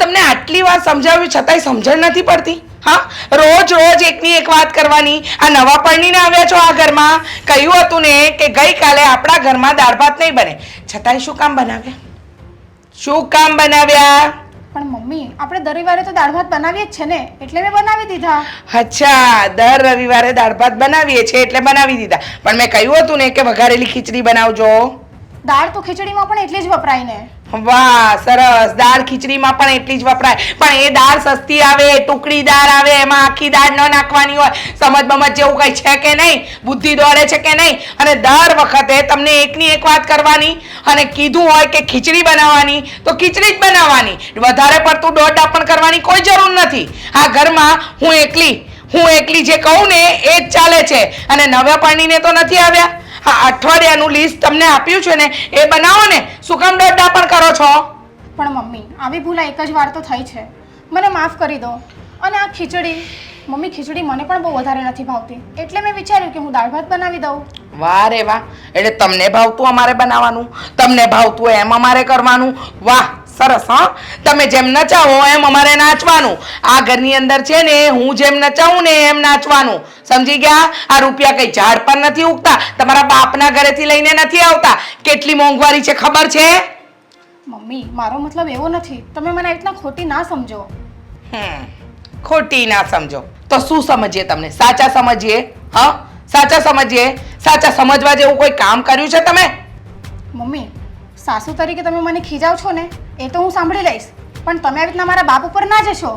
તમને આટલી વાર સમજાવ્યું છતાંય સમજણ નથી પડતી? હા, રોજ રોજ એકની એક વાત કરવાની. આ નવા પરણીને આવ્યા છો આ ઘરમાં, કહ્યું હતું ને કે ગઈકાલે આપણા ઘરમાં દાળ ભાત નહીં બને, છતાંય શું કામ બનાવ્યા? શું કામ બનાવ્યા? પણ મમ્મી, આપણે દર રવિવારે તો દાળ ભાત બનાવીએ જ છે ને, એટલે મેં બનાવી દીધા. અચ્છા, દર રવિવારે દાળ ભાત બનાવીએ છીએ એટલે બનાવી દીધા. પણ મેં કહ્યું હતું ને કે વઘારેલી ખીચડી બનાવજો. દાળ તો ખીચડીમાં પણ એટલી જ વપરાય ને. વાહ, સરસ. દાળ ખીચડીમાં પણ એટલી જ વપરાય, પણ એ દાળ સસ્તી આવે, ટુકડી દાળ આવે, એમાં આખી દાળ ન નાખવાની હોય. સમજ બમજ જેવું કઈ છે કે નહીં? બુદ્ધિ દોડે છે કે નહીં? અને દર વખતે તમને એકની એક વાત કરવાની, અને કીધું હોય કે ખીચડી બનાવવાની તો ખીચડી જ બનાવવાની. વધારે પડતું દોડ પણ કરવાની કોઈ જરૂર નથી. આ ઘરમાં હું એકલી જે કહું ને એ જ ચાલે છે. અને નવા પરણીને તો નથી આવ્યા. હા, અઠવાડિયાનું લિસ્ટ તમને આપ્યું છે ને એ બનાવો ને, શું કામ દોડડા પણ કરો છો? પણ મમ્મી, આવી ભૂલ એક જ વાર તો થઈ છે, મને માફ કરી દો. અને આ ખીચડી, મમ્મી ખીચડી મને પણ બહુ વધારે નથી ભાવતી, એટલે મેં વિચાર્યું કે હું દાળ ભાત બનાવી દઉં. વાહ રે વાહ, એટલે તમને ભાવતું અમારે બનાવવાનું, તમને ભાવતું એમ અમારે કરવાનું. વાહ, સરસ. હા, તમે જેમ નચાવો એમ અમારે નાચવાનું. આ ઘરની અંદર છે ને હું જેમ નચાવું ને એમ નાચવાનું, સમજી ગયા? આ રૂપિયા કઈ ઝાડ પર નથી ઉગતા, તમારા બાપના ઘરેથી લઈને નથી આવતા. કેટલી મોંઘવારી છે ખબર છે? મમ્મી, મારો મતલબ એવો નથી, તમે મને એટલા ખોટી ના સમજો. ખોટી ના સમજો તો શું સમજીએ તમને? સાચા સમજીએ? હા, સાચા સમજીએ. સાચા સમજવા જેવું કોઈ કામ કર્યું છે તમે? મમ્મી, સાસુ તરીકે તમે મને ખીજાવ છો ને એ તો હું સાંભળી લઈશ, પણ તમે આવી રીતના મારા બાપ ઉપર ના જશો.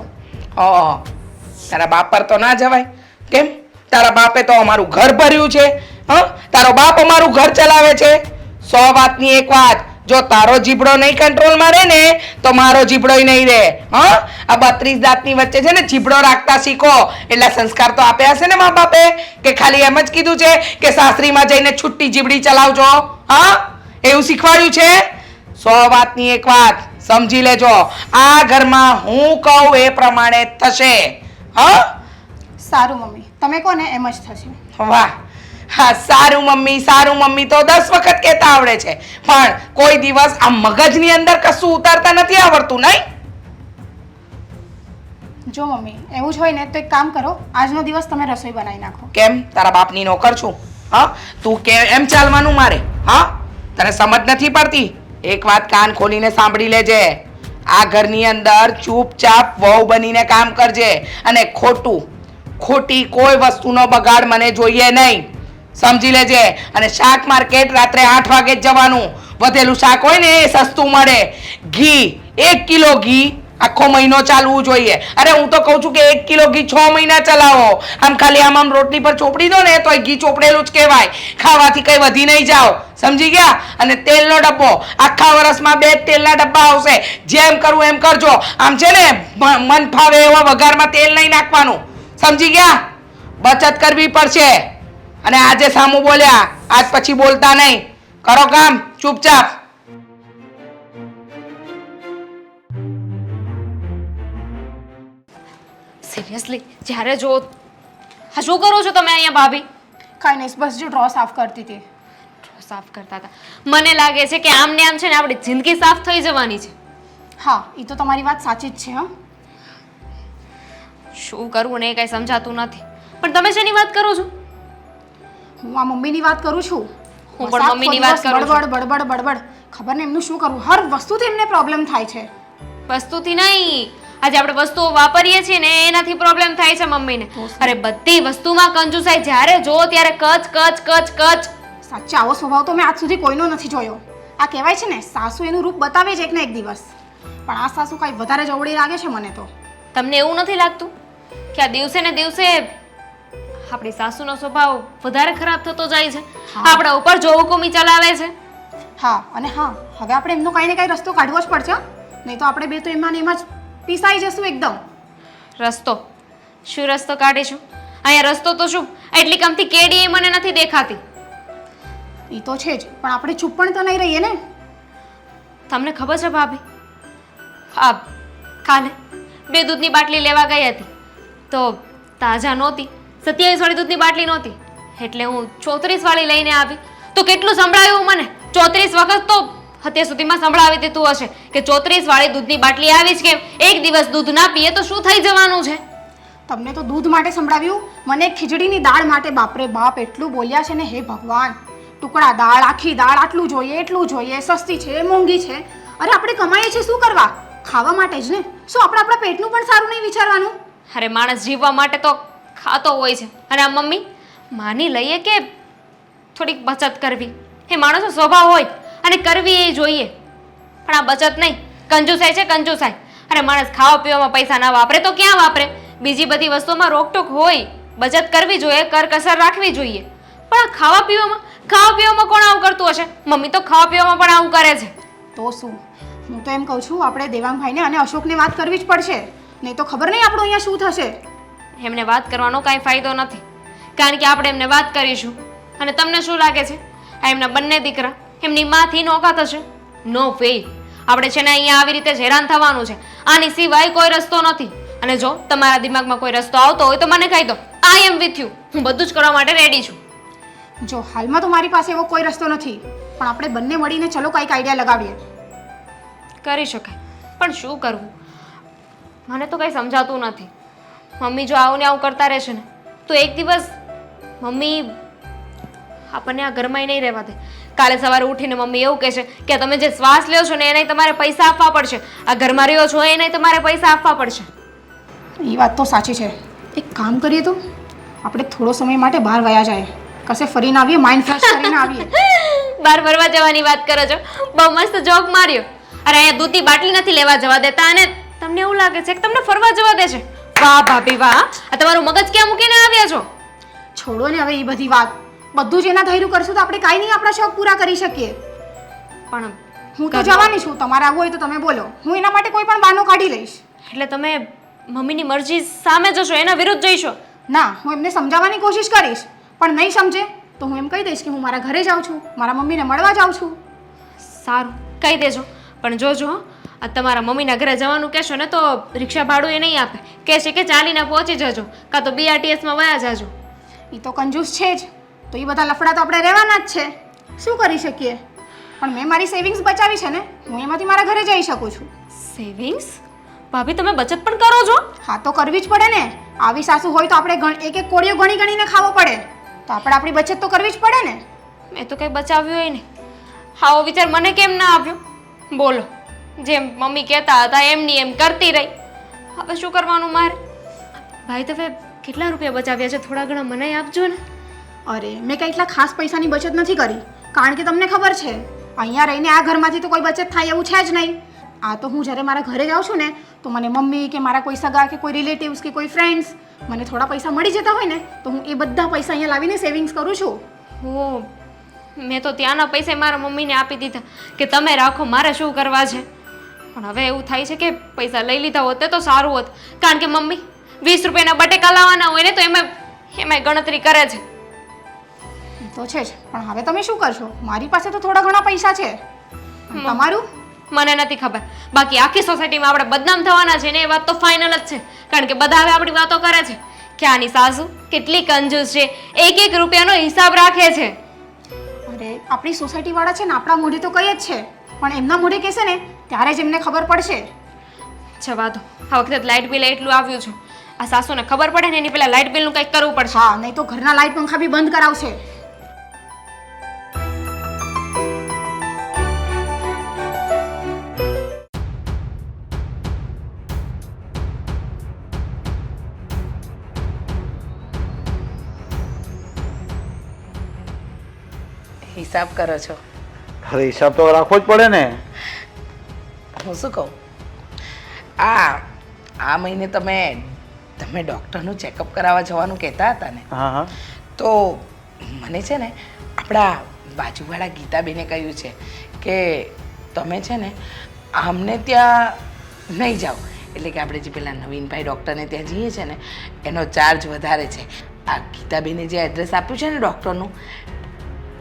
તારા બાપ પર તો ના જવાય. કેમ? તારા બાપે તો અમારું ઘર ભર્યું છે. હા, તારો બાપ અમારું ઘર ચલાવે છે. 100 વાતની એક વાત, જો તારો જીબડો નહીં કંટ્રોલમાં રહે ને તો મારો જીબડોય નહીં રહે. હા, આ 32 દાંતની વચ્ચે છે ને જીબડો રાખતા શીખો. એટલા સંસ્કાર તો આપ્યા હશે ને મા બાપે, કે ખાલી એમ જ કીધું છે કે સાસરીમાં જઈને છૂટી જીબડી ચલાવજો? હા, એવું શીખવાડ્યું છે? 100 વાતની એક વાત સમજી લેજો, આ ઘરમાં હું કહું એ પ્રમાણે થશે. હા, સારું મમ્મી, તમે કહો ને એમ જ થશે. વાહ, હા, સારું મમ્મી તો 10 વખત કહેતા આવડે છે, પણ કોઈ દિવસ આ મગજની અંદર કશું ઉતારતા નથી આવડતું, નહીં? જો મમ્મી, એવું જ હોય ને તો એક કામ કરો, આજનો દિવસ તમે રસોઈ બનાવી નાખો. કેમ? તારા બાપની નોકર છું? હા, તું કે એમ ચાલવાનું મારે? હા, તને સમજ નથી પડતી? એક વાત કાન ખોલીને સાંભળી લેજે, આ ઘરની અંદર ચૂપચાપ વહુ બનીને કામ કરજે, અને ખોટી કોઈ વસ્તુનો બગાડ મને જોઈએ નહીં, સમજી લેજે. અને શાક માર્કેટ રાત્રે 8 વાગે જ જવાનું. વધેલું શાક હોય ને એ સસ્તું મળે. ઘી, 1 કિલો ઘી આખો મહિનો ચાલવું જોઈએ. અરે હું તો કહું છું કે 1 કિલો ઘી 6 મહિના ચલાવો. આમ ખાલી આમ રોટલી પર ચોપડી દો ને તો ઘી ચોપડેલું જ કહેવાય. ખાવાથી કઈ વધી નહીં જાઓ, સમજી ગયા? અને તેલનો ડબ્બો, આખા વર્ષમાં 2 તેલના ડબ્બા આવશે. જેમ કરવું એમ કરજો. આમ છે ને મન ફાવે એવા વઘારમાં તેલ નહીં નાખવાનું, સમજી ગયા? બચત કરવી પડશે. અને આજે સામું બોલ્યા, આજ પછી બોલતા નહીં. કરો કામ ચૂપચાપ. સિરિયસલી, જ્યારે જો હા, શું કરો છો તમે અહીંયા ભાભી? કાંઈ નહીં, બસ જો ડ્રો સાફ કરતી હતી. ડ્રો સાફ કરતા હતા. મને લાગે છે કે આમ ને આમ છે ને આપણી જિંદગી સાફ થઈ જવાની છે. હા, એ તો તમારી વાત સાચી જ છે. હા, શું કરવું ને એ કઈ સમજાતું નથી. પણ તમે શેની વાત કરો છો? હું આ મમ્મીની વાત કરું છું. હું પણ મમ્મીની વાત કરું છું. બડબડ ખબર ને એમનું શું કરવું, હર વસ્તુથી એમને પ્રોબ્લેમ થાય છે. વસ્તુથી નહીં, આજે આપણે વસ્તુઓ વાપરીએ છીએ ને એનાથી પ્રોબ્લેમ થાય છે મમ્મીને. અરે બધી વસ્તુમાં કંજુસાઈ, જ્યારે જો ત્યારે કચ. સાચે આવો સ્વભાવ તો મેં આજ સુધી કોઈનો નથી જોયો. આ કહેવાય છે ને, સાસુ એનું રૂપ બતાવે છે એક ને એક દિવસ, પણ આ સાસુ કાંઈ વધારે જવડી લાગે છે મને તો. તમને એવું નથી લાગતું કે આ દિવસે ને દિવસે આપણી સાસુનો સ્વભાવ વધારે ખરાબ થતો જાય છે? આપણા ઉપર જો હુકુમી ચલાવે છે. હા, અને હા, હવે આપણે એમનો કાંઈ ને કાંઈ રસ્તો કાઢવો જ પડશે, નહીં તો આપણે બે તો એમાં ને એમાં જ પીસાઈ જશું એકદમ. રસ્તો? શું રસ્તો કાઢીશું? અહીંયા રસ્તો તો શું, એટલી કમથી કેડી મને નથી દેખાતી. એ તો છે જ, પણ આપણે ચૂપ પણ તો નહીં રહીએ ને. તમને ખબર છે ભાભી, હા, કાલે 2 દૂધની બાટલી લેવા ગઈ હતી તો તાજા નહોતી, 27 વાળી દૂધની બાટલી નહોતી, એટલે હું 34 વાળી લઈને આવી. તો કેટલું સંભળાયું મને, 34 વખત તો અત્યાર સુધીમાં સંભળાવી દીધું હશે કે 34 વાળી દૂધની બાટલી આવી જ કેમ? એક દિવસ દૂધ ના પીએ તો શું થઈ જવાનું છે? તમને તો દૂધ માટે સંભળાવ્યું, મને ખીચડીની દાળ માટે બાપરે બાપ એટલું બોલ્યા છે ને, હે ભગવાન! ટુકડા દાળ, આખી દાળ, આટલું જોઈએ એટલું જોઈએ, સસ્તી છે મોંઘી છે. અરે આપણે કમાઈએ છીએ શું કરવા? ખાવા માટે જ ને. શું આપણે આપણા પેટનું પણ સારું નહીં વિચારવાનું? અરે માણસ જીવવા માટે તો ખાતો હોય છે. અને આ મમ્મી, માની લઈએ કે થોડીક બચત કરવી એ માણસનો સ્વભાવ હોય અને કરવી એ જોઈએ, પણ આ બચત નહીં, કંજુસાઈ છે કંજુસાઈ. અને માણસ ખાવા પીવામાં પૈસા ના વાપરે તો ક્યાં વાપરે? બીજી બધી વસ્તુમાં રોકટોક હોય, બચત કરવી જોઈએ, કરકસર રાખવી જોઈએ. પણ આ ખાવા પીવામાં કોણ આવું કરતું હશે? મમ્મી તો ખાવા પીવામાં પણ આવું કરે છે. તો શું, હું તો એમ કહું છું આપણે દેવાંગભાઈને અને અશોકને વાત કરવી જ પડશે, નહીં તો ખબર નહીં આપણું અહીંયા શું થશે. એમને વાત કરવાનો કાંઈ ફાયદો નથી, કારણ કે આપણે એમને વાત કરીશું અને તમને શું લાગે છે આ એમના બંને દીકરા એમની માંથી નોખા થશે? નો વે. આપણે છે ને અહીંયા આવી રીતે જ હેરાન થવાનું છે, આની સિવાય કોઈ રસ્તો નથી. અને જો તમારા દિમાગમાં કોઈ રસ્તો આવતો હોય તો મને કહી દો, આઈ એમ વિથ યુ. હું બધું જ કરવા માટે રેડી છું. જો હાલમાં તો મારી પાસે એવો કોઈ રસ્તો નથી, પણ આપણે બંને મળીને ચલો કંઈક આઈડિયા લગાવીએ. કરી શકાય, પણ શું કરવું મને તો કંઈ સમજાતું નથી. મમ્મી જો આવું ને આવું કરતા રહેશે ને તો એક દિવસ મમ્મી આપણને આ ઘરમાં નહીં રહેવા દે. કાલે સવારે ઉઠીને મમ્મી એવું કહેશે કે તમે જે શ્વાસ લ્યો છો ને એને તમારે પૈસા આપવા પડશે, આ ઘરમાં રહ્યો છો એને તમારે પૈસા આપવા પડશે. એ વાત તો સાચી છે. એક કામ કરીએ તો આપણે થોડો સમય માટે બહાર વયા જાય, કશે ફરીને આવીએ, માઇન્ડ ફ્રેશ કરીને આવીએ. બહાર ફરવા જવાની વાત કરો છો? બહુ મસ્ત જોક માર્યો. અરે અહીંયા દૂધની બાટલી નથી લેવા જવા દેતા અને તમને એવું લાગે છે કે તમને ફરવા જવા દે છે? વાહ ભાભી વાહ, આ તમારું મગજ ક્યાં મૂકીને આવ્યા છો? છોડો ને હવે એ બધી વાત. બધું જ એના ધૈર્યું કરશું તો આપણે કાંઈ નહીં આપણા શોખ પૂરા કરી શકીએ. પણ હું તો જવાની છું, તમારે આવવું હોય તો તમે બોલો, હું એના માટે કોઈ પણ બહાનો કાઢી લઈશ. એટલે તમે મમ્મીની મરજી સામે જશો, એના વિરુદ્ધ જઈશો? ના, હું એમને સમજાવવાની કોશિશ કરીશ, પણ નહીં સમજે તો હું એમ કહી દઈશ કે હું મારા ઘરે જાઉં છું, મારા મમ્મીને મળવા જાઉં છું. સારું, કહી દેજો. પણ જોજો હો, આ તમારા મમ્મીના ઘરે જવાનું કહેશો ને તો રિક્ષા ભાડું એ નહીં આપે, કહેશે કે ચાલીને પહોંચી જજો કાં તો BRTSમાં વયા જાજો. એ તો કંજૂસ છે જ, તો એ બધા લફડા તો આપણે રહેવાના જ છે. શું કરી શકીએ? પણ મેં મારી સેવિંગ્સ બચાવી છે ને, હું એમાંથી મારા ઘરે જઈ શકું છું. સેવિંગ્સ? ભાભી તમે બચત પણ કરો છો? હા તો કરવી જ પડે ને. આવી સાસુ હોય તો આપણે એક એક કોળીઓ ગણી ગણીને ખાવો પડે, તો આપણે આપણી બચત તો કરવી જ પડે ને. મેં તો કંઈ બચાવ્યું હોય ને. આવો વિચાર મને કેમ ના આવ્યો? બોલો, જેમ મમ્મી કહેતા હતા એમની એમ કરતી રહી. હવે શું કરવાનું મારે? ભાઈ તમે કેટલા રૂપિયા બચાવ્યા છે? થોડા ઘણા મને આપજો ને. અરે મેં કંઈ એટલા ખાસ પૈસાની બચત નથી કરી, કારણ કે તમને ખબર છે અહીંયા રહીને આ ઘરમાંથી તો કોઈ બચત થાય એવું છે જ નહીં. આ તો હું જ્યારે મારા ઘરે જાઉં છું ને તો મને મમ્મી કે મારા કોઈ સગા કે કોઈ રિલેટિવ્સ કે કોઈ ફ્રેન્ડ્સ મને થોડા પૈસા મળી જતા હોય ને તો હું એ બધા પૈસા અહીંયા લાવીને સેવિંગ્સ કરું છું. હો, મેં તો ત્યાંના પૈસા મારા મમ્મીને આપી દીધા કે તમે રાખો, મારે શું કરવા છે. પણ હવે એવું થાય છે કે પૈસા લઈ લીધા હોત તો સારું હોત, કારણ કે મમ્મી 20 રૂપિયાના બટેકા લાવવાના હોય ને તો એમાં ગણતરી કરે છે. તો છે જ, પણ હવે તમે શું કરશો? મારી પાસે તો થોડા ઘણા પૈસા છે. તમારું મને નથી ખબર. બાકી આખી સોસાયટીમાં આપણે બદનામ થવાના છે ને એ વાત તો ફાઇનલ જ છે, કારણ કે બધા હવે આપણી વાતો કરે છે કે આની સાસુ કેટલી કંજૂસ છે, એક એક રૂપિયાનો હિસાબ રાખે છે. અરે આપણી સોસાયટી વાળા છે ને આપણા મોઢે તો કહે જ છે, પણ એમના મોઢે કહેશે ને ત્યારે જ એમને ખબર પડશે. જવા દો, આ વખતે લાઇટ બિલ એટલું આવ્યું છે, આ સાસુને ખબર પડે ને એની પહેલા લાઇટ બિલનું કંઈક કરવું પડશે. હા, નહીં તો ઘરના લાઇટ પંખા બી બંધ કરાવશે. હિસાબ કરો છો? અરે હિસાબ તો રાખવો જ પડે ને. હું શું કહું, આ મહિને તમે ડૉક્ટરનું ચેકઅપ કરાવવા જવાનું કહેતા હતા ને, હા હા, તો મને છે ને આપણા બાજુવાળા ગીતાબેને કહ્યું છે કે તમે છે ને આમને ત્યાં નહીં જાઓ, એટલે કે આપણે જે પેલા નવીનભાઈ ડૉક્ટરને ત્યાં જઈએ છીએ ને એનો ચાર્જ વધારે છે. આ ગીતાબેને જે એડ્રેસ આપ્યું છે ને ડૉક્ટરનું,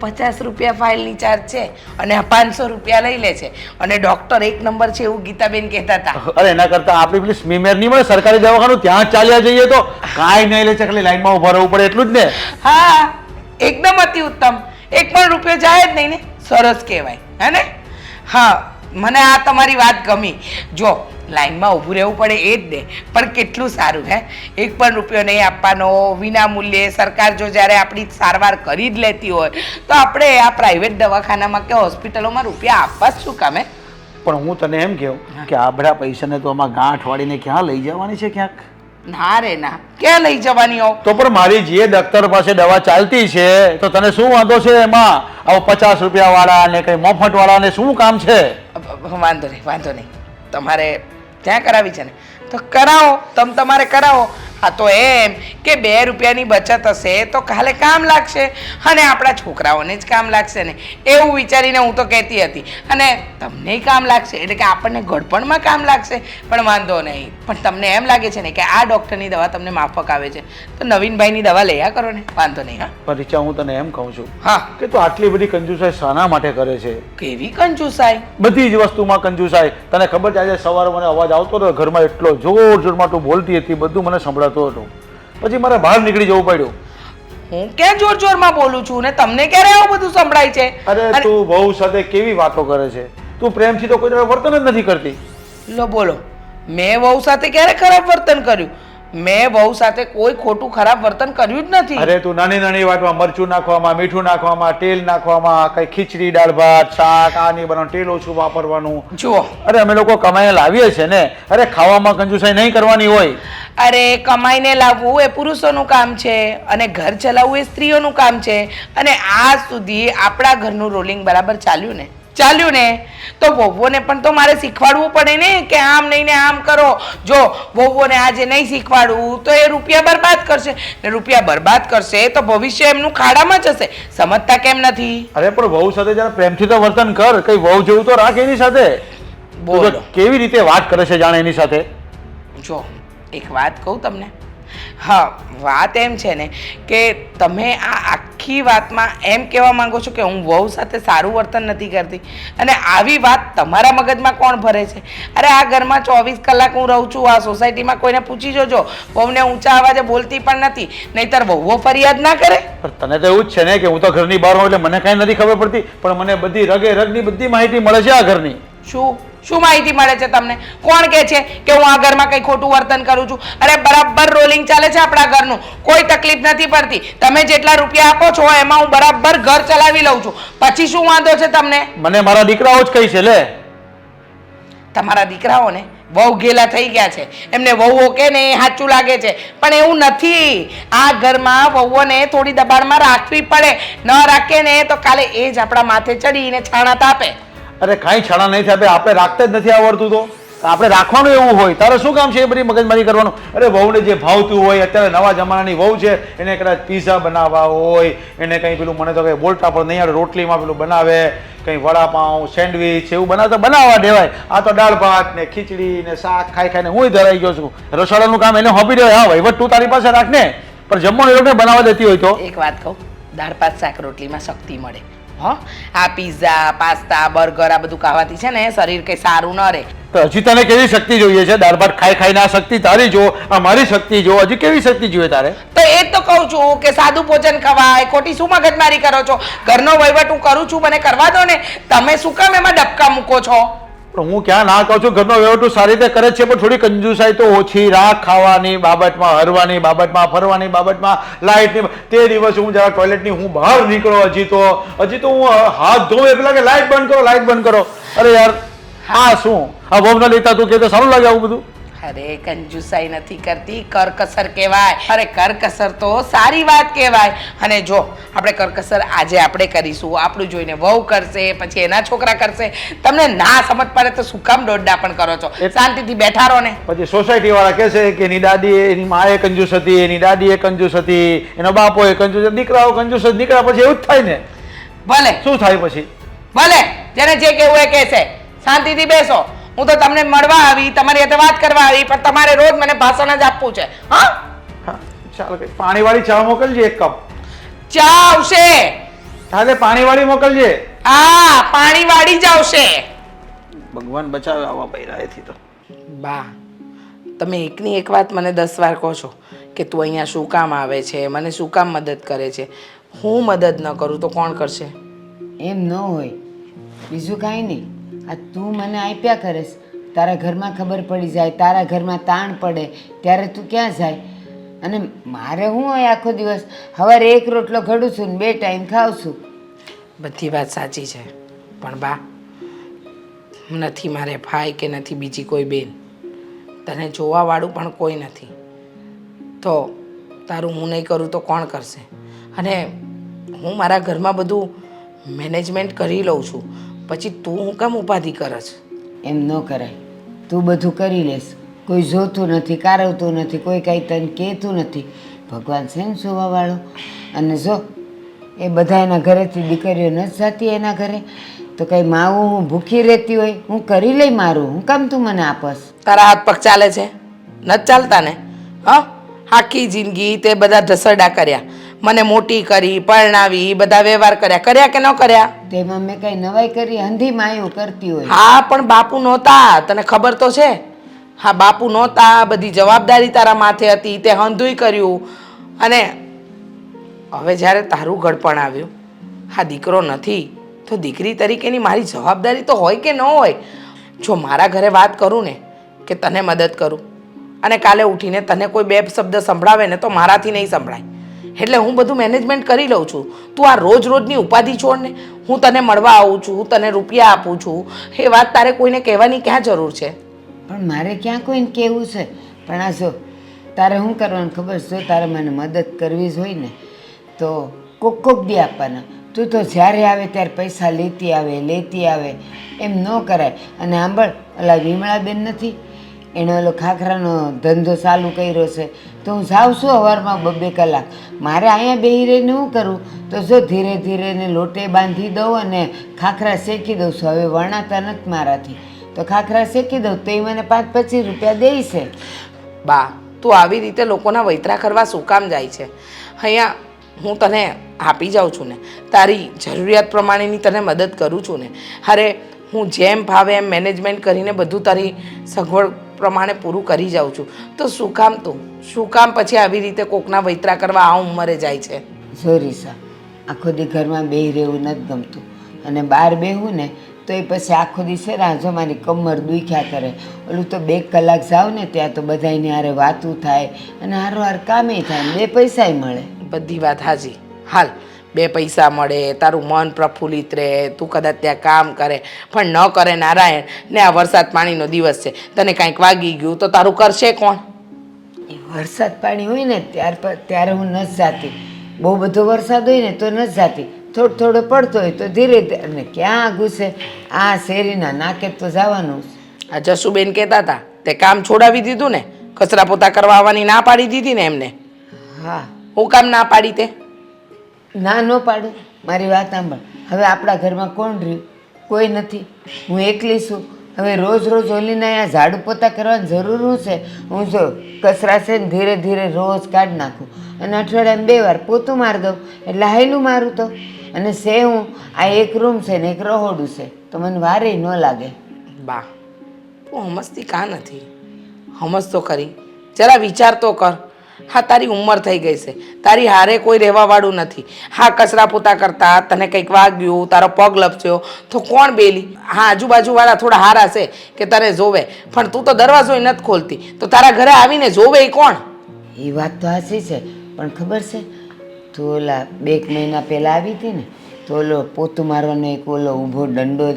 50 રૂપિયા ફાઇલની ચાર્જ છે અને 500 રૂપિયા લઈ લે છે, અને ડૉક્ટર એક નંબર છે એવું ગીતાબેન કહેતા હતા. અરે એના કરતા આપણી પેલી સ્મીમેર નહીં મળે સરકારી દવાખાનું, ત્યાં જ ચાલ્યા જઈએ તો કાંઈ નહીં લે છે, ખાલી લાઈનમાં ઉભા રહેવું પડે એટલું જ ને. હા, એકદમ અતિ ઉત્તમ. એક પણ રૂપિયો જાય જ નહીં ને, સરસ કહેવાય હે ને. હા મને આ તમારી વાત ગમી. જો લાઈનમાં ઊભું રહેવું પડે એ જ ને, પણ કેટલું સારું હે, એક પણ રૂપિયો નહીં આપવાનો, વિના મૂલ્યે. સરકાર જો જ્યારે આપણી સારવાર કરી જ લેતી હોય તો આપણે આ પ્રાઇવેટ દવાખાનામાં કે હોસ્પિટલોમાં રૂપિયા આપવા જ શું કામે? પણ હું તને એમ કહું કે આ બધા પૈસાને તો આમાં ગાંઠ વાળીને ક્યાં લઈ જવાની છે ક્યાંક? ના રે ના, ક્યાં લઈ જવાની હો? તો પણ મારી જે દફતર પાસે દવા ચાલતી છે તો તને શું વાંધો છે એમાં? આવો 50 રૂપિયા વાળા ને કઈ મફત વાળા ને શું કામ છે? વાંધો નહીં, વાંધો નહીં. તમારે ત્યાં કરાવી છે ને તો કરાવો, તમારે કરાવો. હા તો એમ કે 2 રૂપિયાની બચત હશે તો કાલે કામ લાગશે અને આપણા છોકરાઓને જ કામ લાગશે ને, એવું વિચારીને હું તો કહેતી હતી. અને તમને કામ લાગશે એટલે કે આપણને ઘડપણમાં કામ લાગશે. પણ વાંધો નહીં, પણ તમને એમ લાગે છે ને કે આ ડૉક્ટરની દવા તમને માફક આવે છે તો નવીનભાઈની દવા લઈ કરો ને, વાંધો નહીં. હા પણ રીચા, હું તને એમ કહું છું હા કે તું આટલી બધી કંજુસાઈ શાના માટે કરે છે? કેવી કંજુસાઈ? બધી જ વસ્તુમાં કંજુસાઈ. તને ખબર છે આજે સવારે મને અવાજ આવતો હતો ઘરમાં, એટલો જોર જોરમાં તું બોલતી હતી, બધું મને સંભળાતું હતું. પછી મારે બહાર નીકળી જવું પડ્યું. હું ક્યાં જોર જોરમાં બોલું છું ને તમને ક્યારે આવું બધું સંભળાય છે? અરે તું બહુ સાથે કેવી વાતો કરે છે? તું પ્રેમથી તો કોઈ વર્તન જ નથી કરતી. લો બોલો, મેં વહુ સાથે ક્યારે ખરાબ વર્તન કર્યું? મેં વહુ સાથે કોઈ ખોટું ખરાબ વર્તન કર્યું જ નથી. અરે તું નાની નાની વાતમાં મરચું નાખવામાં, મીઠું નાખવામાં, તેલ નાખવામાં, કઈ ખીચડી, દાળ ભાત, શાક આ નહીં બનાવવાનું, તેલ ઓછું વાપરવાનું. જુઓ, અરે અમે લોકો કમાઈને લાવીએ છે ને, અરે ખાવામાં કંજુસાઈ નહીં કરવાની હોય. અરે કમાઈને લાવવું એ પુરુષોનું કામ છે અને ઘર ચલાવવું એ સ્ત્રીઓનું કામ છે. અને આજ સુધી આપણા ઘરનું રોલિંગ બરાબર ચાલ્યું ને તો વહુઓને પણ તો મારે શીખવાડવું પડે ને કે આમ નહીં ને આમ કરો. જો વહુઓને આજે નહીં શીખવાડવું તો એ રૂપિયા બરબાદ કરશે ને રૂપિયા બરબાદ કરશે તો ભવિષ્ય એમનું ખાડામાં જશે. સમજતા કેમ નથી? અરે પણ વહુ સાથે જરા પ્રેમથી તો વર્તન કર, કઈ વહુ જેવું તો રાખ એની સાથે. બોલો. કેવી રીતે વાત કરે છે જાણે એની સાથે? જો એક વાત કહું તમને. હા, વાત એમ છે ને કે તમે આ આખી વાતમાં એમ કહેવા માંગો છો કે હું વહુ સાથે સારું વર્તન નથી કરતી, અને આવી વાત તમારા મગજમાં કોણ ભરે છે? અરે આ ઘરમાં 24 કલાક હું રહું છું. આ સોસાયટીમાં કોઈને પૂછી જોજો, વહુને ઊંચા અવાજે બોલતી પણ નથી, નહીંતર વહુઓ ફરિયાદ ના કરે. પણ તને તો એવું જ છે ને કે હું તો ઘરની બહાર હોઉં એટલે મને કાંઈ નથી ખબર પડતી, પણ મને બધી રગે રગની બધી માહિતી મળે છે આ ઘરની. શું માહિતી મળે છે તમને? કોણ કહે છે કે હું આ ઘરમાં કંઈ ખોટું વર્તન કરું છું? અરે બરાબર રોલિંગ ચાલે છે આપણા ઘરનું, કોઈ તકલીફ નથી પડતી. તમે જેટલા રૂપિયા આપો છો એમાં હું બરાબર ઘર ચલાવી લઉં છું. પછી શું વાંધો છે તમને? મને મારા દીકરાઓ જ કહી છે. લે, તમારા દીકરાઓને વહુ ઘેલા થઈ ગયા છે, એમને વહુઓ કે ને એ સાચું લાગે છે, પણ એવું નથી. આ ઘરમાં વહુઓને થોડી દબાણમાં રાખવી પડે, ન રાખે ને તો કાલે એ જ આપણા માથે ચડીને છાણા તાપે. અરે કાંઈ છાણા નહીં થાય, આપણે રાખતા જ નથી આવડતું. તો આપણે રાખવાનું એવું હોય, તારે શું કામ છે એ બધી મગજમારી કરવાનું? અરે વહુને જે ભાવતું હોય, અત્યારે નવા જમાનાની વહુ છે, એને કદાચ પીઝા બનાવવા હોય, એને કંઈ પેલું મને તો કંઈ બોલતા પણ નહીં આવડે, રોટલીમાં પેલું બનાવે, કંઈ વડાપાઉં, સેન્ડવીચ એવું બનાવવા દેવાય. આ તો દાળ ભાત ને ખીચડી ને શાક ખાઈ ખાઈને હું ધરાઈ ગયો છું. રસોડાનું કામ એને હોપી દેવાય. હા વહીવટ તું તારી પાસે રાખ ને, પણ જમવાનું એ લોકોને બનાવવા દેતી હોય તો. એક વાત કહું, દાળ ભાત શાક રોટલીમાં શક્તિ મળે. હા, આ પીઝા, પાસ્તા, બર્ગર આ બધું ખાવાથી છે ને શરીર કંઈ સારું ન રહે. તો હજી તને કેવી શક્તિ જોઈએ છે? દાળ ભાત ખાઈ ખાઈને આ શક્તિ તારી જો, આ મારી શક્તિ જો, હજી કેવી શક્તિ જોઈએ તારે? તો એ જ તો કહું છું કે સાદું ભોજન ખવાય. ખોટી શું મગજમારી કરો છો? ઘરનો વહીવટ હું કરું છું, મને કરવા દો ને. તમે શું કામ એમાં ડબકા મૂકો છો? પણ હું ક્યાં ના કહું છું, ઘરનો વ્યવહાર સારી રીતે કરે છે, પણ થોડી કંજુસાઈ તો ઓછી રાખ. ખાવાની બાબતમાં, હરવાની બાબતમાં, ફરવાની બાબતમાં, લાઇટની. તે દિવસે હું જરા ટોયલેટની હું બહાર નીકળો, હજી તો હું હાથ ધોઉં એ પેલા કે લાઇટ બંધ કરો. અરે યાર આ શું? આ વહુ ના લેતા તું કે તો સારું લાગે આવું બધું? અરે કંજુસાઈ નથી કરતી, કરકસર કહેવાય. અરે કરકસર તો સારી વાત કહેવાય. અને જો આપણે કરકસર આજે આપણે કરીશું, આપણું જોઈને વહુ કરશે, પછી એના છોકરા કરશે. તમને ના સમજ પડે તો શું કામ દોડડા પણ કરો છો? શાંતિથી બેઠા રહો ને. પછી સોસાયટી વાળા કહે છે કે એની દાદી, એની માએ કંજૂસ હતી, એની દાદી એ કંજૂસ હતી, એનો બાપો એ કંજૂસ, દીકરાઓ કંજૂસ જ નીકળ્યા. પછી એવું જ થાય ને. ભલે શું થાય પછી? ભલે જેને જે કહેવું એ કહેશે. શાંતિથી બેસો. હું તો તમને મળવા આવી, તમારી સાથે વાત કરવા આવી, પણ તમારે રોજ મને ભાષણ જ આપવું છે. હા, ચાલો પાણી વાળી ચા મોકલજે, 1 કપ. ચા આવશે. હાલે પાણી વાળી મોકલજે. હા, પાણી વાળી જ આવશે. ભગવાન બચાવે આવા બૈરાએથી તો. બા, તમે એકની એક વાત મને 10 વાર કહો છો કે તું અહીંયા શું કામ આવે છે, મને શું કામ મદદ કરે છે. હું મદદ ન કરું તો કોણ કરશે? એમ ન હોય, બીજું કાંઈ નહીં. આ તું મને આપ્યા કરેશ, તારા ઘરમાં ખબર પડી જાય, તારા ઘરમાં તાણ પડે ત્યારે તું ક્યાં જાય? અને મારે શું હોય આખો દિવસ સવારે એક રોટલો ઘડું છું ને 2 ટાઈમ ખાઉં છું. બધી વાત સાચી છે, પણ બા નથી મારે ભાઈ કે નથી બીજી કોઈ બેન, તને જોવાવાળું પણ કોઈ નથી. તો તારું હું નહીં કરું તો કોણ કરશે? અને હું મારા ઘરમાં બધું મેનેજમેન્ટ કરી લઉં છું, પછી તું હું કેમ ઉપાધિ કરસ? એમ ન કરાય. તું બધું કરી લેશ, કોઈ જોતું નથી, કારવતું નથી, કોઈ કાંઈ તને કહેતું નથી. ભગવાન છે ને જોવાવાળો. અને જો એ બધા એના ઘરેથી દીકરીઓ નથી જતી એના ઘરે, તો કંઈ માવું હું ભૂખી રહેતી હોય હું કરી લઈ મારું, હું કામ તું મને આપસ? તારા હાથ પગ ચાલે છે? નથી ચાલતા ને? હા, આખી જિંદગી તે બધા ઢસરડા કર્યા, મને મોટી કરી, પરણાવી, બધા વ્યવહાર કર્યા કે ન કર્યા? તેમાં મેં કાંઈ નવાઈ કરી? હંધી માયું કરતી હોય. હા, પણ બાપુ નહોતા, તને ખબર તો છે. હા, બાપુ નહોતા, બધી જવાબદારી તારા માથે હતી, તે હંધુય કર્યું. અને હવે જ્યારે તારું ઘડપણ આવ્યું, હા દીકરો નથી તો દીકરી તરીકેની મારી જવાબદારી તો હોય કે ન હોય? જો મારા ઘરે વાત કરું ને કે તને મદદ કરું, અને કાલે ઉઠીને તને કોઈ 2 શબ્દ સંભળાવે ને તો મારાથી નહીં સંભળાય. એટલે હું બધું મેનેજમેન્ટ કરી લઉં છું. તું આ રોજની ઉપાધિ છોડ ને, હું તને મળવા આવું છું, તને રૂપિયા આપું છું, એ વાત તારે કોઈને કહેવાની ક્યાં જરૂર છે? પણ મારે ક્યાં કોઈને કહેવું છે? પણ આ જો તારે શું કરવાનું ખબર છે? જો તારે મને મદદ કરવી જ હોય ને તો કોક દી આપવાના. તું તો જ્યારે આવે ત્યારે પૈસા લેતી આવે, એમ ન કરાય. અને સાંભળ, ઓલા વિમળાબેન નથી, એણે ઓલો ખાખરાનો ધંધો ચાલુ કર્યો છે, તો હું જાઉં છું સવારમાં 2-2 કલાક. મારે અહીંયા બેસી રહીને શું કરું? તો જો ધીરે ધીરે એને લોટે બાંધી દઉં અને ખાખરા શેકી દઉં છું. હવે વણાતા નથી મારાથી, તો ખાખરા શેકી દઉં તો એ મને 5-25 રૂપિયા દે છે. બા, તું આવી રીતે લોકોના વૈતરા કરવા શું કામ જાય છે? અહીંયા હું તને આપી જાઉં છું ને, તારી જરૂરિયાત પ્રમાણેની તને મદદ કરું છું ને. અરે હું જેમ ભાવે એમ મેનેજમેન્ટ કરીને બધું તારી સગવડ પ્રમાણે પૂરું કરી જાઉં છું, તો શું કામ પછી આવી રીતે કોકના વૈતરા કરવા આ ઉંમરે જાય છે? જો રીસા, આખો દી ઘરમાં બેહી રહેવું નથી ગમતું, અને બહાર બેહું ને તો એ પછી આખો દી છે ને જો મારી કમર દુખ્યા કરે. ઓલું તો 2 કલાક જાઉં ને ત્યાં તો બધાને હારે વાતું થાય અને હારોહાર કામે થાય, 2 પૈસાય મળે. બધી વાત હાજી. હાલ 2 પૈસા મળે, તારું મન પ્રફુલ્લિત રહે, તું કદાચ ત્યાં કામ કરે, પણ ન કરે નારાયણ ને આ વરસાદ પાણીનો દિવસ છે, તને કાંઈક વાગી ગયું તો તારું કરશે કોણ? એ વરસાદ પાણી હોય ને ત્યારે હું નથી જાતી. બહુ બધો વરસાદ હોય ને તો નથી જાતી, થોડો પડતો હોય તો ધીરે ધીરે. અને ક્યાં ઘૂસે આ શેરીના નાકે તો જવાનું. આ જસુબેન કહેતા હતા તે કામ છોડાવી દીધું ને, કચરા પોતા કરવા આવવાની ના પાડી દીધી ને એમને? હા. હું કામ ના પાડી તે? ના ન પાડું. મારી વાત સાંભળ, હવે આપણા ઘરમાં કોણ રહ્યું? કોઈ નથી, હું એકલી છું. હવે રોજ ઓલીને અહીંયા ઝાડુ પોતા કરવાની જરૂર શું છે? હું જો કચરા છે ને ધીરે ધીરે રોજ કાઢી નાખું અને અઠવાડિયામાં 2 વાર પોતું મારી દઉં, એટલે હાયલું મારું તો. અને છે હું આ એક રૂમ છે ને એક રહોડું છે, તો મને વારે ન લાગે. બા, તું સમજતી કાં નથી? સમજ તો ખરી, જરા વિચાર તો કર. હા, તારી ઉંમર થઈ ગઈ છે, તારી હારે કોઈ રહેવાવાળું નથી. હા, કચરા પોતા કરતા તને કંઈક વાગ્યું, તારો પગ લપસ્યો તો કોણ બેલી? હા, આજુબાજુવાળા થોડા હારા છે કે તને જોવે, પણ તું તો દરવાજો નથી ખોલતી, તો તારા ઘરે આવીને જોવે એ કોણ? એ વાત તો સાચી છે, પણ ખબર છે તું ઓલા 2 મહિના પહેલાં આવી હતી ને, તો ઓલો પોતું મારવાનો એક ઓલો ઊભો દંડો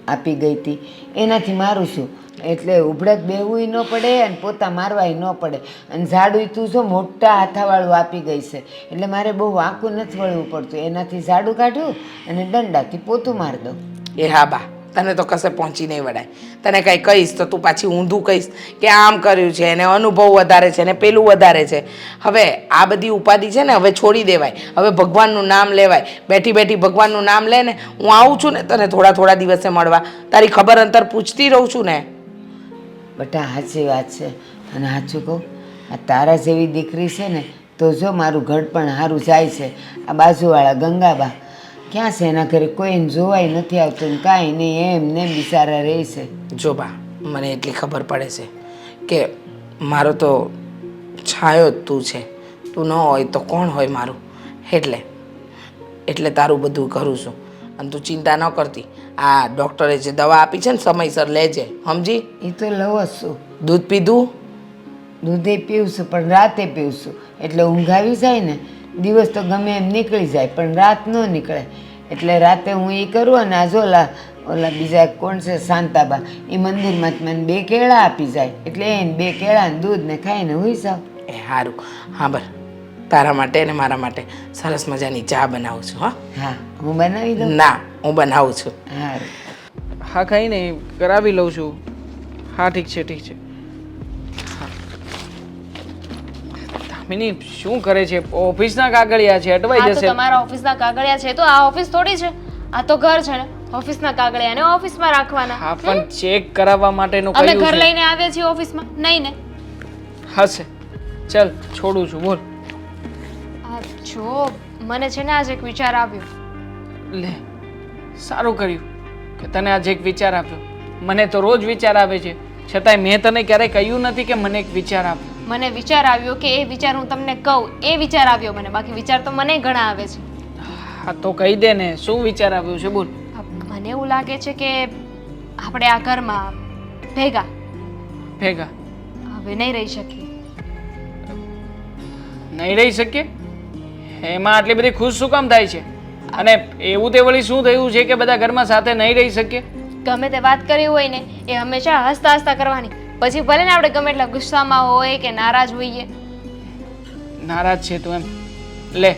આપી ગઈ હતી, એનાથી મારું છું. એટલે ઉભડક બેહવું ન પડે અને પોતા મારવાય ન પડે. અને ઝાડું તું જો મોટા હાથાવાળું આપી ગઈ છે, એટલે મારે બહુ વાંકું નથી વળવું પડતું. એનાથી ઝાડું કાઢું અને દંડાથી પોતું મારી દઉં. એ હા બા, તને તો કશે પહોંચી નહીં વળાય. તને કંઈ કહીશ તો તું પાછી ઊંધું કહીશ કે આમ કર્યું છે એને અનુભવ વધારે છે ને પેલું વધારે છે. હવે આ બધી ઉપાધિ છે ને હવે છોડી દેવાય. હવે ભગવાનનું નામ લેવાય. બેઠી ભગવાનનું નામ લે ને. હું આવું છું ને તને થોડા દિવસે મળવા, તારી ખબર અંતર પૂછતી રહું છું ને. બટા સાચી વાત છે. અને સાચું કહું, આ તારા જેવી દીકરી છે ને તો જો મારું ઘડપણ સારું જાય છે. આ બાજુવાળા ગંગાબા ક્યાં છે? એના ઘરે કોઈને જોવાય નથી આવતું ને કાંઈ નહીં, એમ ને બિચારા રહે છે. જો બા, મને એટલી ખબર પડે છે કે મારો તો છાયો જ તું છે. તું ન હોય તો કોણ હોય મારું? એટલે તારું બધું કરું છું. અને તું ચિંતા ન કરતી. આ ડૉક્ટરે જે દવા આપી છે ને સમયસર લેજે, સમજી? એ તો લઉં જ છું. દૂધ પીધું? દૂધે પીવું છું પણ રાતે પીવું છું, એટલે ઊંઘ આવી જાય ને. દિવસ તો ગમે એમ નીકળી જાય પણ રાત ન નીકળે, એટલે રાતે હું એ કરું. અને આ જો ઓલા બીજા કોણ છે શાંતાબા, એ મંદિરમાં જ મને 2 કેળા આપી જાય, એટલે એને 2 કેળા ને દૂધ ને ખાઈને હુઈ જાવ. એ સારું. હા બર, તારા માટે ને મારા માટે સરસ મજાની ચા બનાવું છું. હા હા, હું બનાવી દઉં. ના, હું બનાવું છું. સારું. હા કંઈ નહીં, કરાવી લઉં છું. હા ઠીક છે ઠીક છે. હા. દામિની શું કરે છે? ઓફિસના કાગળિયા છે, અટવાઈ આ તો જશે. તમારા ઓફિસના કાગળિયા છે તો આ ઓફિસ થોડી છે, આ તો ઘર છે ને. ઓફિસના કાગળિયાને ઓફિસમાં રાખવાના. હા પણ ચેક કરાવવા માટેનું અમે કહ્યું ઘર છે. લઈને આવ્યા છીએ ઓફિસમાં, નહીં ને? હશે. ચાલ છોડું છું, બોલ. આ જો મને છે ને આજે એક વિચાર આવ્યો. લે, સારું કર્યું કે તને આજે એક વિચાર આપ્યો. મને તો રોજ વિચાર આવે છે, છતાંય મેં તને ક્યારેય કહ્યું નથી કે મને એક વિચાર આપ્યો. મને વિચાર આવ્યો કે એ વિચાર હું તમને કહું, એ વિચાર આવ્યો મને. બાકી વિચાર તો મને ઘણા આવે છે. હા તો કહી દે ને, શું વિચાર આવ્યો છે, બોલ. મને એવું લાગે છે કે આપણે આ ઘરમાં ભેગા ભેગા હવે નહીં રહી શકીએ. નહીં રહી શકીએ? એમાં આટલી બધી ખુશ શું કામ થાય છે? અને એવું તે વળી શું થયું છે કે બધા ઘરમાં સાથે નહીં રહી શકીએ? ગમે તે વાત કરી હોય ને એ હંમેશા હસતા હસતા કરવાની. પછી ભલે ને આપણે ગમે એટલા ગુસ્સામાં હોય કે નારાજ હોઈએ. નારાજ છે તું એમ? લે,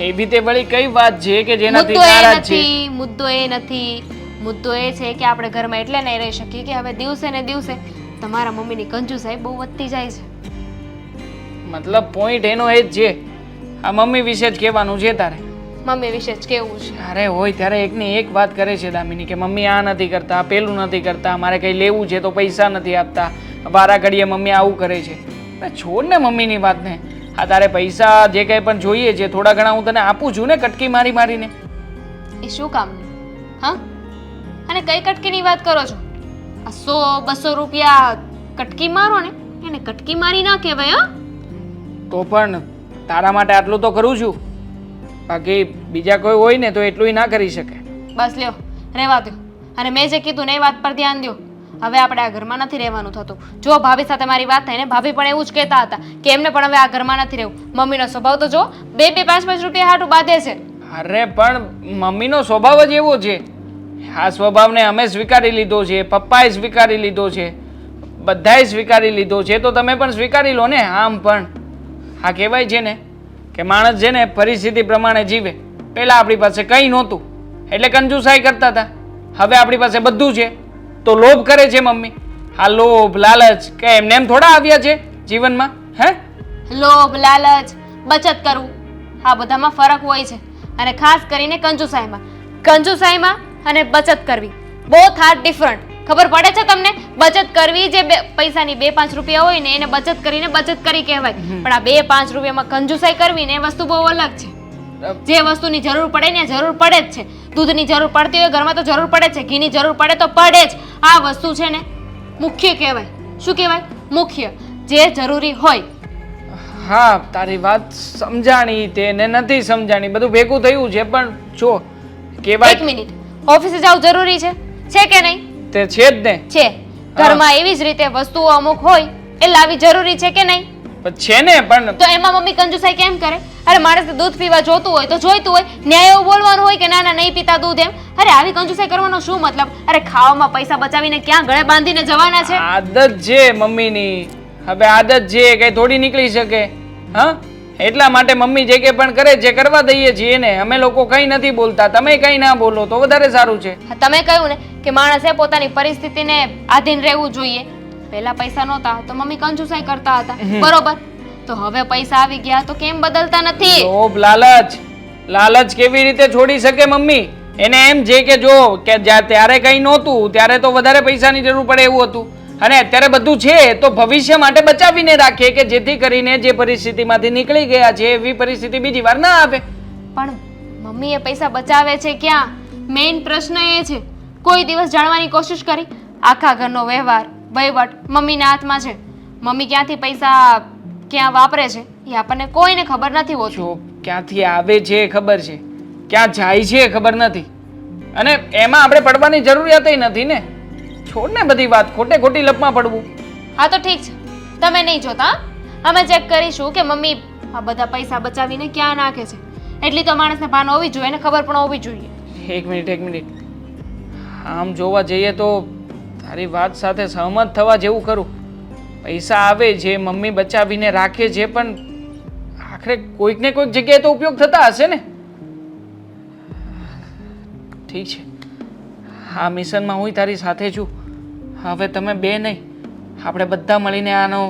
એવી તે વળી કઈ વાત છે કે જેનાથી મુદ્દો એ નારાજ છે? નથી, મુદ્દો એ નથી. મુદ્દો એ છે કે આપણે ઘરમાં એટલે નહીં રહી શકીએ કે હવે દિવસે ને દિવસે તમારા મમ્મીની કંજુસાઈ બહુ વધતી જાય છે. મતલબ પોઈન્ટ એનો એ જ છે. આ મમ્મી વિશે જ કહેવાનું છે તારે? મમ્મી વિશે જ કેવું છે. અરે હોય ત્યારે એકની એક વાત કરે છે દામિની કે મમ્મી આ નથી કરતા, પેલું નથી કરતા, મારે કંઈ લેવું છે તો પૈસા નથી આપતા, વારા ઘડીએ મમ્મી આવું કરે છે. અરે છોડ ને મમ્મીની વાતને. આ તારે પૈસા જે કંઈ પણ જોઈએ છે થોડા ઘણા હું તને આપું છું ને, કટકી મારી મારીને. એ શું કામનું? હા, અને કઈ કટકીની વાત કરો છો? આ 100-200 રૂપિયા કટકી મારો ને એને કટકી મારી ના કહેવાય. હા, તો પણ તારા માટે આટલું તો કરું છું, બાકી બીજા કોઈ હોય ને તો એટલું ના કરી શકે. બસ લ્યો, રહેવા દો. અને મેં જે કીધું ને એ વાત પર ધ્યાન દો. હવે આપણે આ ઘરમાં નથી રહેવાનું થતું. જો ભાભી સાથે મારી વાત થાય ને, ભાભી પણ એવું જ કહેતા હતા કે એમને પણ હવે આ ઘરમાં નથી રહેવું. મમ્મીનો સ્વભાવ તો જો 2-2, 5-5 રૂપિયા હાટું બાંધે છે. અરે પણ મમ્મીનો સ્વભાવ જ એવો છે. આ સ્વભાવને અમે સ્વીકારી લીધો છે, પપ્પાએ સ્વીકારી લીધો છે, બધાએ સ્વીકારી લીધો છે, તો તમે પણ સ્વીકારી લો ને. આમ પણ આ કહેવાય છે ને કે માણસ છે ને પરિસ્થિતિ પ્રમાણે જીવે. પહેલાં આપણી પાસે કંઈ નહોતું એટલે કંજુસાઈ કરતા હતા, હવે આપણી પાસે બધું છે તો લોભ કરે છે મમ્મી. આ લોભ લાલચ કે એમને એમ થોડા આવ્યા છે જીવનમાં? હે, લોભ, લાલચ, બચત કરવું, આ બધામાં ફરક હોય છે. અને ખાસ કરીને કંજુસાઈમાં. કંજુસાઈમાં અને બચત કરવી બોથ આર ડિફરન્ટ. ખબર પડે છે તમને? બચત કરવી જે પૈસાની 2-5 રૂપિયા હોય ને એને બચત કરીને બચત કરી કહેવાય. પણ આ 2-5 રૂપિયામાં કંજુસાઈ કરવી ને એ વસ્તુ બહુ અલગ છે. જે વસ્તુની જરૂર પડે ને જરૂર પડે જ છે. દૂધની જરૂર પડતી હોય ઘરમાં તો જરૂર પડે છે, ઘીની જરૂર પડે તો પડે જ. આ વસ્તુ છે ને મુખ્ય કહેવાય. શું કહેવાય? મુખ્ય, જે જરૂરી હોય. હા તારી વાત સમજાણી, તેને નથી સમજાણી, બધું ભેગું થયું છે. પણ જો કહેવાય 1 મિનિટ, ઓફિસે જવું જરૂરી છે કે નહીં? તે છે જ ને. છે. ઘરમાં એવી જ રીતે વસ્તુઓ અમુક હોય એ લાવી જરૂરી છે કે નહીં? પણ છે ને, પણ તો એમાં મમ્મી કંજુસાઈ કેમ કરે? અરે માણસને દૂધ પીવા જોતું હોય તો જોઈતું હોય, ન્યાય એવું બોલવાનું હોય કે ના ના નહીં પીતા દૂધ એમ. અરે આવી કંજુસાઈ કરવાનો શું મતલબ? અરે ખાવામાં પૈસા બચાવીને ક્યાં ગળે બાંધીને જવાના છે? આદત છે મમ્મીની. હવે આદત છે કઈ થોડી નીકળી શકે. હા, એટલા માટે મમ્મી જે કે પણ કરે છે કરવા દઈએ છીએ ને. અમે લોકો કંઈ નથી બોલતા, તમે કંઈ ના બોલો તો વધારે સારું છે. હા, તમે કહ્યું ને કે માણસે પોતાની પરિસ્થિતિને આધીન રહેવું જોઈએ. પહેલા પૈસા નહોતા તો મમ્મી કંજુસાઈ કરતા હતા, બરોબર? તો હવે પૈસા આવી ગયા તો કેમ બદલતા નથી? લોભ, લાલચ. લાલચ કેવી રીતે છોડી શકે મમ્મી? એને એમ છે કે જો કે ત્યારે કંઈ નહોતું ત્યારે તો વધારે પૈસાની જરૂર પડે એવું હતું, અને અત્યારે બધું છે તો ભવિષ્ય માટે બચાવીને રાખીએ કે જેથી કરીને જે પરિસ્થિતિમાંથી નીકળી ગયા છે એવી પરિસ્થિતિ બીજી વાર ના આવે. પણ મમ્મી એ પૈસા બચાવે છે ક્યાં? મેઇન પ્રશ્ન એ છે. કોઈ દિવસ જાણવાની કોશિશ કરી? આખા ઘરનો વ્યવહાર વહીવટ મમ્મીના હાથમાં છે. મમ્મી ક્યાંથી પૈસા ક્યાં વાપરે છે એ આપણને કોઈને ખબર નથી હોતું. જો ક્યાંથી આવે છે એ ખબર છે, ક્યાં જાય છે એ ખબર નથી. અને એમાં આપણે પડવાની જરૂરિયાત નથી ને. છોડ ને બધી વાત, ખોટે ખોટી લપમાં પડવું. હા તો ઠીક છે, તમે નહીં જોતા હા? અમે ચેક કરીશું કે મમ્મી આ બધા પૈસા બચાવીને ક્યાં નાખે છે. એટલી તો માણસને ભાન હોવી જોઈએ ને ખબર પણ હોવી જોઈએ. એક મિનિટ. આમ જોવા જઈએ તો તારી વાત સાથે સહમત થવા જેવું ખરું. પૈસા આવે છે, મમ્મી બચાવીને રાખે છે, પણ આખરે કોઈક ને કોઈક જગ્યાએ તો ઉપયોગ થતા હશે ને. ઠીક છે, આ મિશનમાં હું તારી સાથે છું. હવે તમે બે નહીં, આપણે બધા મળીને આનો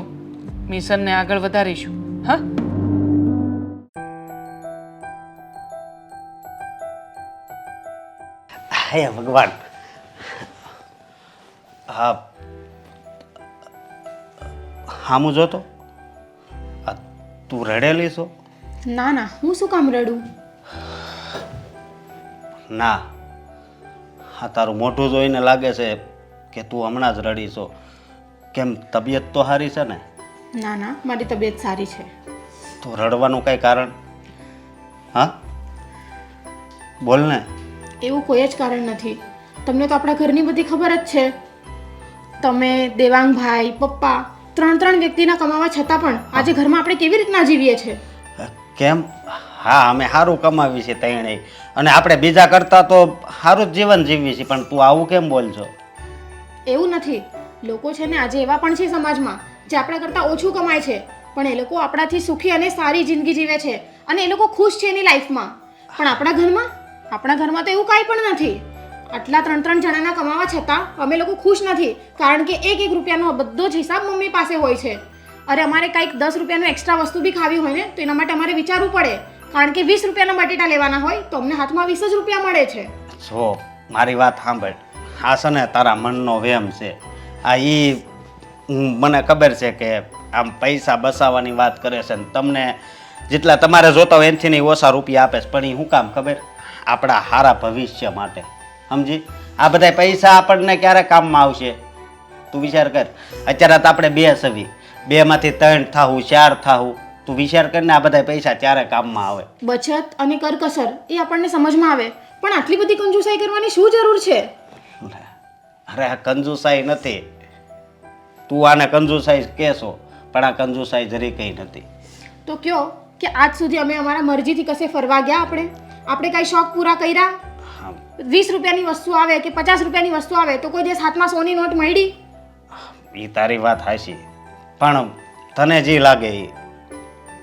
મિશનને આગળ વધારીશું. હા, હે ભગવાન. હા, હામું જોતો તું રડેલી છો? ના ના, હું શું કામ રડું? ના, હા તારું મોઢું જોઈને લાગે છે કે તું હમણાં જ રડી છો. કેમ, તબિયત તો સારી છે ને? ના ના, મારી તબિયત સારી છે. તો રડવાનું કઈ કારણ? હા, બોલ ને. એવું કોઈ જ કારણ નથી. તમને તો આપણા ઘરની બધી ખબર જ છે. તમે, દેવાંગભાઈ, પપ્પા, ત્રણ વ્યક્તિના કમાવા છતાં પણ આજે ઘરમાં આપણે કેવી રીતના જીવીએ છીએ? કેમ? હા, અમે સારું કમાવી છે ત્રણેય, અને આપણે બીજા કરતાં તો સારું જ જીવન જીવીએ છીએ, પણ તું આવું કેમ બોલ છો? એવું નથી. લોકો છે ને આજે એવા પણ છે સમાજમાં જે આપણા કરતાં ઓછું કમાય છે, પણ એ લોકો આપણાથી સુખી અને સારી જિંદગી જીવે છે અને એ લોકો ખુશ છે એની લાઈફમાં. પણ આપણા ઘરમાં તો એવું કાંઈ પણ નથી. આટલા ત્રણ જણાના કમાવા છતાં અમે લોકો ખુશ નથી, કારણ કે એક રૂપિયાનો બધો જ હિસાબ મમ્મી પાસે હોય છે. અરે અમારે કંઈક 10 રૂપિયાનું એક્સ્ટ્રા વસ્તુ બી ખાવી હોય ને તો એના માટે અમારે વિચારવું પડે, કારણ કે 20 રૂપિયાના બટેટા લેવાના હોય તો અમને હાથમાં 20 જ રૂપિયા મળે છે. જો મારી વાત સાંભળ. આ છે ને તારા મનનો વહેમ છે. આ મને ખબર છે કે આમ પૈસા બચાવવાની વાત કરે છે ને તમને જેટલા તમારે જોતા હોય એનાથી નહીં ઓછા રૂપિયા આપે છે, પણ એ શું કામ ખબર? આપણા સારા ભવિષ્ય માટે. સમજી? આ બધા પૈસા આપણને ક્યારે કામમાં આવશે તું વિચાર કર. અત્યારે તો આપણે 2 છવી, 2માંથી 3 થાવું, 4 થાવું. તું વિચાર કરીને આ બધા પૈસા ક્યારે કામમાં આવે? બચત અને કરકસર એ આપણને સમજમાં આવે, પણ આટલી બધી કંજૂસાઈ કરવાની શું જરૂર છે? અરે આ કંજુસાઈ નથી. તું આને કંજુસાઈ કહેશો, પણ આ કંજુસાઈ જરી કંઈ નથી. તો કયો કે આજ સુધી અમે અમારા મરજીથી કશે ફરવા ગયા? આપણે કાંઈ શોખ પૂરા કર્યા? 20 રૂપિયાની વસ્તુ આવે કે 50 રૂપિયાની વસ્તુ આવે તો કોઈ દિવસ હાથમાં સોની નોટ મળી? એ તારી વાત હાચી, પણ તને જે લાગે એ,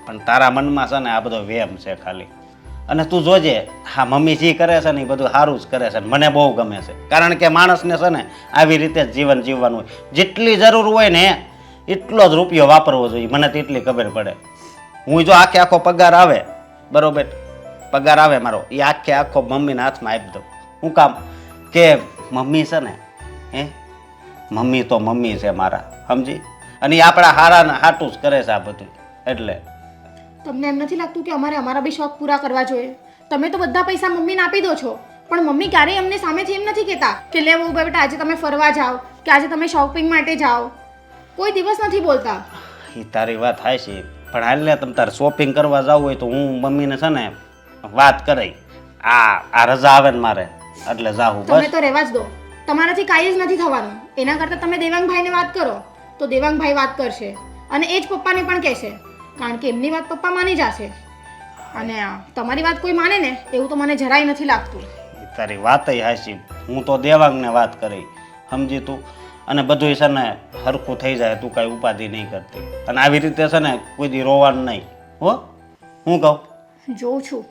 પણ તારા મનમાં છે ને આ બધો વહેમ છે ખાલી. અને તું જોજે, હા મમ્મી જે કરે છે ને એ બધું સારું જ કરે છે, મને બહુ ગમે છે. કારણ કે માણસને છે ને આવી રીતે જ જીવન જીવવાનું હોય. જેટલી જરૂર હોય ને એટલો જ રૂપિયો વાપરવો જોઈએ, મને તો એટલી ખબર પડે. હું જો આખો પગાર આવે, બરોબર, પગાર આવે મારો, એ આખો મમ્મીના હાથમાં આપી દઉં. શું કામ? કે મમ્મી છે ને મમ્મી તો મમ્મી છે મારા, સમજી? અને એ આપણા હારાને હાટું જ કરે છે આ બધું. એટલે તમને એમ નથી લાગતું કે અમારે અમારા બી શોખ પૂરા કરવા જોઈએ? તમે તો બધા પૈસા મમ્મીને આપી દો છો, પણ મમ્મી ક્યારેય અમને સામેથી એમ નથી કહેતા કે લે બહુ બેટા આજે તમે ફરવા જાઓ કે આજે તમે શોપિંગ માટે જાઓ. કોઈ દિવસ નથી બોલતા. એ તારી વાત થાય છે, પણ હાલ ને તમે તારે શોપિંગ કરવા જવું હોય તો હું મમ્મીને છે ને વાત કરી, આ રજા આવે ને મારે એટલે જાવું. તમે તો રહેવા જ દો, તમારાથી કાંઈ જ નથી થવાનું. એના કરતાં તમે દેવાંગભાઈને વાત કરો તો દેવાંગભાઈ વાત કરશે અને એ જ પપ્પાને પણ કહેશે, કારણ કે એમની વાત પપ્પા માની જશે. અને તમારી વાત કોઈ માને ને એવું તો મને જરાય નથી લાગતું. તારી વાત હાચી. હું તો દેવાંગને વાત કરી, સમજી તું? અને બધું છે ને હરખું થઈ જાય, તું કાંઈ ઉપાધિ નહીં કરતી. અને આવી રીતે છે ને કોઈ દી રોવાનું નહીં, હો? હું કહું? જોઉં છું.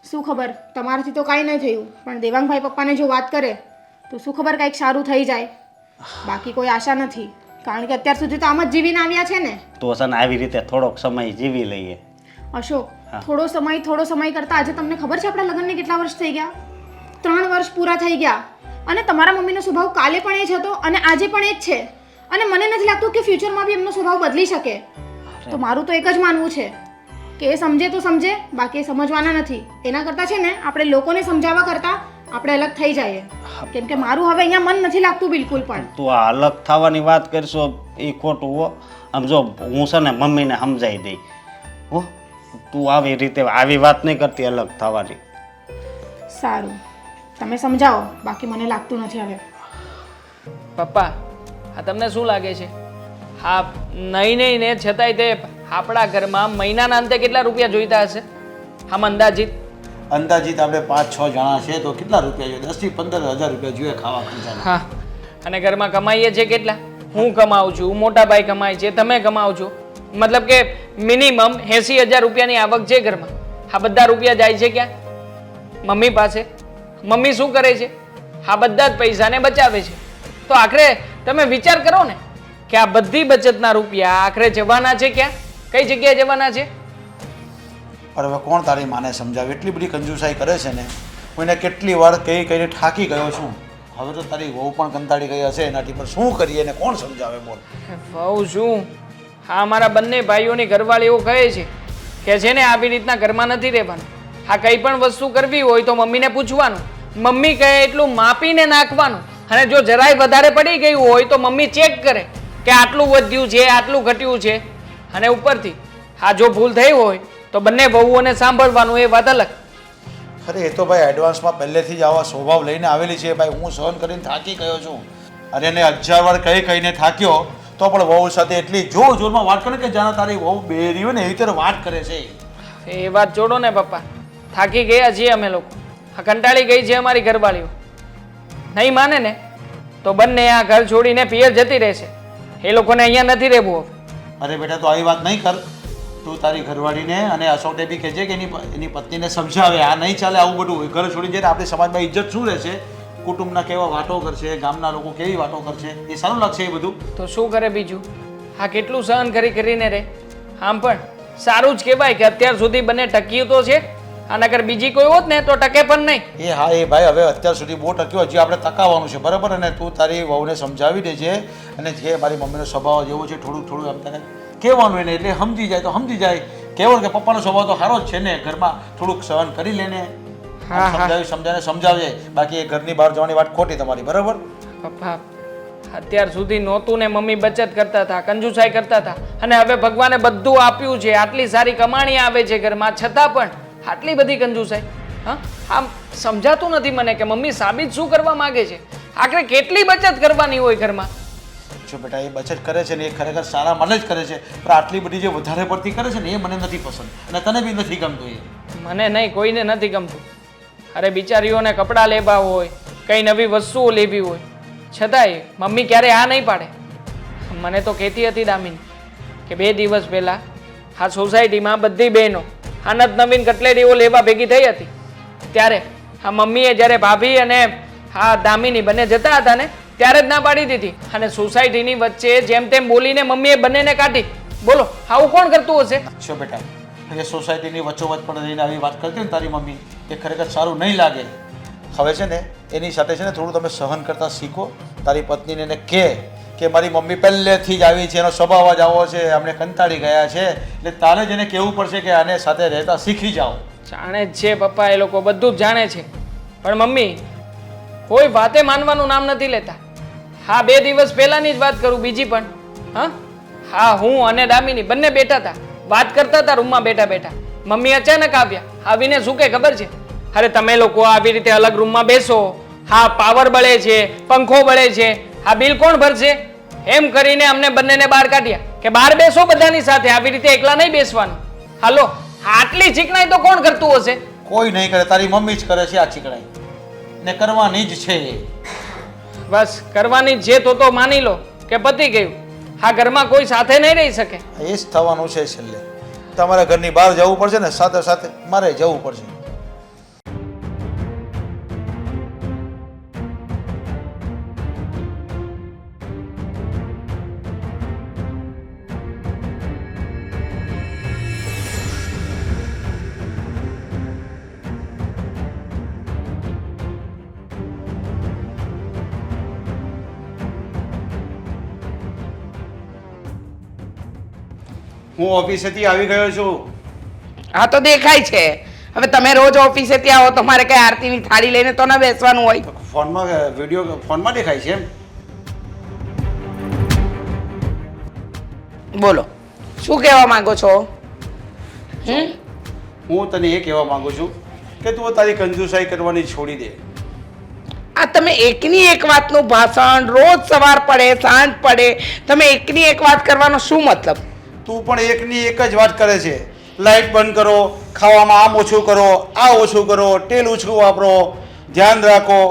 શું ખબર, તમારાથી તો કાંઈ નહીં થયું, પણ દેવાંગભાઈ પપ્પાને જો વાત કરે તો શું ખબર કાંઈક સારું થઈ જાય. બાકી કોઈ આશા નથી, કારણ કે અત્યાર સુધી તો આમ જ જીવીને આવ્યા છે ને. તો છે ને આવી રીતે થોડોક સમય જીવી લઈએ. અશોક, થોડો સમય કરતાં આજે તમને ખબર છે આપણા લગ્નને કેટલા વર્ષ થઈ ગયા? 3 વર્ષ પૂરા થઈ ગયા. અને તમારા મમ્મીનો સ્વભાવ કાલે પણ એ જ હતો અને આજે પણ એ જ છે. અને મને નથી લાગતું કે ફ્યુચરમાં બી એમનો સ્વભાવ બદલી શકે. તો મારું તો એક જ માનવું છે કે એ સમજે તો સમજે, બાકી એ સમજવાના નથી. એના કરતાં છે ને આપણે લોકોને સમજાવવા કરતાં આપણે અલગ થઈ જઈએ, કેમ કે મારું હવે અહીંયા મન નથી લાગતું બિલકુલ પણ. તું આ અલગ થવાની વાત કરશો એ ખોટું હો. આમ જો હું છે ને મમ્મીને સમજાવી દઈ, હો? તું આવી રીતે આવી વાત નહીં કરતી અલગ થવાની. સારું, તમે સમજાવો, બાકી મને લાગતું નથી હવે. પપ્પા આ તમને શું લાગે છે? હા નહીં ને છતાંય તે આપણા ઘરમાં મહિનાના અંતે કેટલા રૂપિયા જોઈતા હશે? આમ અંદાજિત અંદાજિત આપણે 5-6 જણા છે તો કેટલા રૂપિયા જોઈએ? 10 થી 15 હજાર રૂપિયા જોઈએ ખાવા ખર્ચાના. હા અને ઘરમાં કમાઈએ છે કેટલા? હું કમાઉં છું, મોટા ભાઈ કમાય છે, તમે કમાઓ છો. મતલબ કે મિનિમમ 80,000 રૂપિયાની આવક છે ઘરમાં. આ બધા રૂપિયા જાય છે ક્યાં? મમ્મી પાસે. મમ્મી શું કરે છે? આ બધા જ પૈસાને બચાવે છે. તો આખરે તમે વિચાર કરો ને કે આ બધી બચતના રૂપિયા આખરે જવાના છે ક્યાં? કઈ જગ્યાએ જવાના છે? પણ હવે કોણ તારી માને સમજાવે? એટલી બધી કંજુસાઈ કરે છે ને, હું એને કેટલી વાર કહીને થાકી ગયો છું. હવે તો તારી વહુ પણ કંટાળી ગઈ હશે એનાથી, પણ શું કરીએ એને કોણ સમજાવે બોલ? વહુ શું? હા મારા બંને ભાઈઓની ઘરવાળીઓ કહે છે કે છે ને આવી રીતના ઘરમાં નથી રહેવાનું. હા કંઈ પણ વસ્તુ કરવી હોય તો મમ્મીને પૂછવાનું, મમ્મી કહે એટલું માપીને નાખવાનું, અને જો જરાય વધારે પડી ગયું હોય તો મમ્મી ચેક કરે કે આટલું વધ્યું છે, આટલું ઘટ્યું છે. અને ઉપરથી હા જો ભૂલ થઈ હોય તો બંને વહુઓને સાંભળવાનું, એ વાત અલગ. અરે એ તો ભાઈ એડવાન્સમાં પહેલેથી જ આવા સ્વભાવ લઈને આવેલી છે ભાઈ. હું સહન કરીને થાકી ગયો છું. અને એને 1000 વાર કહીને થાક્યો તો પણ વહુ સાથે એટલી જોરમાં વાત કરે કે જાણે તારી વહુ બેરી હોય ને એવી રીતે વાત કરે છે. એ વાત જોડો ને પપ્પા, થાકી ગયા છીએ અમે લોકો. આ કંટાળી ગઈ છે અમારી ઘરવાળીઓ. નહીં માને ને તો બંને આ ઘર છોડીને પિયર જતી રહેશે. એ લોકોને અહીંયા નથી રહેવું હવે. અરે બેટા તો આવી વાત નહીં કર. તું તારી ઘરવાળીને અને અશોકને બી કહેજે કે એની પત્નીને સમજાવે. આ નહીં ચાલે આવું બધું. ઘર છોડી જઈને આપણી સમાજમાં ઇજ્જત શું રહેશે? કુટુંબના કેવા વાતો કરશે, ગામના લોકો કેવી વાતો કરશે, એ સારું લાગશે એ બધું? તો શું કરે બીજું? હા કેટલું સહન કરીને રહે. આમ પણ સારું જ કહેવાય કે અત્યાર સુધી બંને ટક્યું તો છે. આના કર બીજી કોઈ હોત ને તો ટકે પણ નહીં. એ હા એ ભાઈ હવે અત્યાર સુધી બહુ ટક્યો, હજી આપણે ટકાવવાનું છે બરાબર. અને તું તારી વહુને સમજાવી દેજે. અને જે મારી મમ્મીનો સ્વભાવ જેવો છે થોડું આમ તને કહેવાનું એને, એટલે સમજી જાય તો સમજી જાય. કહેવાનું કે પપ્પાનો સ્વભાવ તો સારો જ છે ને, ઘરમાં થોડુંક સહન કરી લેને. સમજાવજે. બાકી એ ઘરની બહાર જવાની વાત ખોટી તમારી, બરાબર? પપ્પા અત્યાર સુધી નહોતું ને મમ્મી બચત કરતા હતા, કંજુસાઈ કરતા હતા, અને હવે ભગવાને બધું આપ્યું છે, આટલી સારી કમાણી આવે છે ઘરમાં, છતાં પણ આટલી બધી કંજુસાઈ. હા આમ સમજાતું નથી મને કે મમ્મી સાબિત શું કરવા માંગે છે? આખરે કેટલી બચત કરવાની હોય ઘરમાં? જો બેટા એ બચત કરે છે ને એ ખરેખર સારા મને જ કરે છે, પણ આટલી બધી જે વધારે પડતી કરે છે ને એ મને નથી પસંદ, અને તને બી નથી ગમતું. એ મને નહીં, કોઈને નથી ગમતું. અરે બિચારીઓને કપડાં લેવા હોય, કંઈ નવી વસ્તુઓ લેવી હોય, છતાંય મમ્મી ક્યારે આ નહીં પાડે. મને તો કહેતી હતી દામિની કે 2 દિવસ પહેલાં આ સોસાયટીમાં બધી બહેનો આનંદ નવીન કટલેરીઓ લેવા ભેગી થઈ હતી, ત્યારે આ મમ્મીએ જ્યારે ભાભી અને આ દામિની બંને જતા હતા ને ત્યારે જ ના પાડી દીધી, અને સોસાયટીની વચ્ચે જેમ તેમ બોલીને મમ્મીએ બંનેને કાઢી. બોલો આવું કોણ કરતું હશે? અચ્છા બેટા, એ સોસાયટીની વચ્ચોવચ્ચ પણ રહીને આવી વાત કરતી ને તારી મમ્મી, એ ખરેખર સારું નહીં લાગે. હવે છે ને એની સાથે છે ને થોડું તમે સહન કરતા શીખો. તારી પત્નીને એને કે મારી મમ્મી પહેલેથી જ આવી છે, એનો સ્વભાવ જ આવો છે, અમને કંટાળી ગયા છે, એટલે તારે જ એને કહેવું પડશે કે આને સાથે રહેતા શીખી જાઓ. જાણે જ છે પપ્પા, એ લોકો બધું જ જાણે છે, પણ મમ્મી કોઈ વાતે માનવાનું નામ નથી લેતા. હા 2 દિવસ પહેલાની જ વાત કરું, બીજી પણ. હા હું અને દામિની બંને બેઠા હતા, વાત કરતા હતા રૂમમાં બેઠા બેઠા. મમ્મી અચાનક આવ્યા, આવીને શું કે ખબર છે? અરે તમે લોકો આવી રીતે અલગ રૂમમાં બેસો, હા પાવર બળે છે, પંખો બળે છે, આ બિલ કોણ ભરશે? એમ કરીને અમને બંનેને બહાર કાઢ્યા કે બહાર બેસો બધાની સાથે, આવી રીતે એકલા નહીં બેસવાનું. હાલો આટલી ચીકણાઈ તો કોણ કરતું હશે? કોઈ નહીં કરે, તારી મમ્મી જ કરે છે આ ચીકણાઈ, ને કરવાની જ છે. બસ કરવાની જ છે તો માની લો કે પતી ગયું. આ ઘરમાં કોઈ સાથે નહીં રહી શકે. એ જ થવાનું છે છેલ્લે. તમારા ઘરની બહાર જવું પડશે ને, સાથે સાથે મારે જવું પડશે. હું ઓફિસેથી આવી ગયો છું. હા તો દેખાય છે. હવે તમે રોજ ઓફિસેથી આવો તો મારે કઈ આરતીની થાળી લઈને તો ન બેસવાનું હોય? ફોનમાં વિડીયો ફોનમાં દેખાય છે એમ? બોલો શું કહેવા માંગો છો? હું તને એ કહેવા માંગુ છું કે તું તારી કંજુસાઈ કરવાની છોડી દે. તમે એકની એક વાતનું ભાષણ રોજ સવાર પડે સાંજ પડે તમે એકની એક વાત કરવાનો શું મતલબ? તું પણ એકની એક જ વાત કરે છે. લાઈટ બંધ કરો, ખાવામાં આમ ઓછું કરો, આ ઓછું કરો, તેલ ઓછું વાપરો, ધ્યાન રાખો.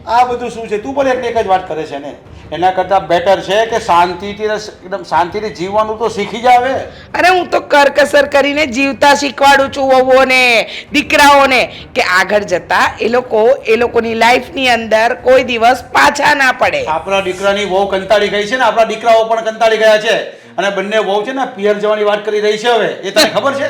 આ બધું શું છે? તું પણ એકની એક જ વાત કરે છે ને. એના કરતાં બેટર છે કે શાંતિથી એકદમ શાંતિથી જીવવાનું તો શીખી જાવે. અરે હું તો કરકસર કરીને જીવતા શીખવાડું છું વહુઓને દીકરાઓને કે આગળ જતા એ લોકોની લાઈફની અંદર કોઈ દિવસ પાછા ના પડે. આપણા દીકરાની વહુ કંટાળી ગઈ છે ને, આપણા દીકરાઓ પણ કંટાળી ગયા છે. અને બંને વહુ છે ને પિયર જવાની વાત કરી રહી છે હવે. એ તને ખબર છે?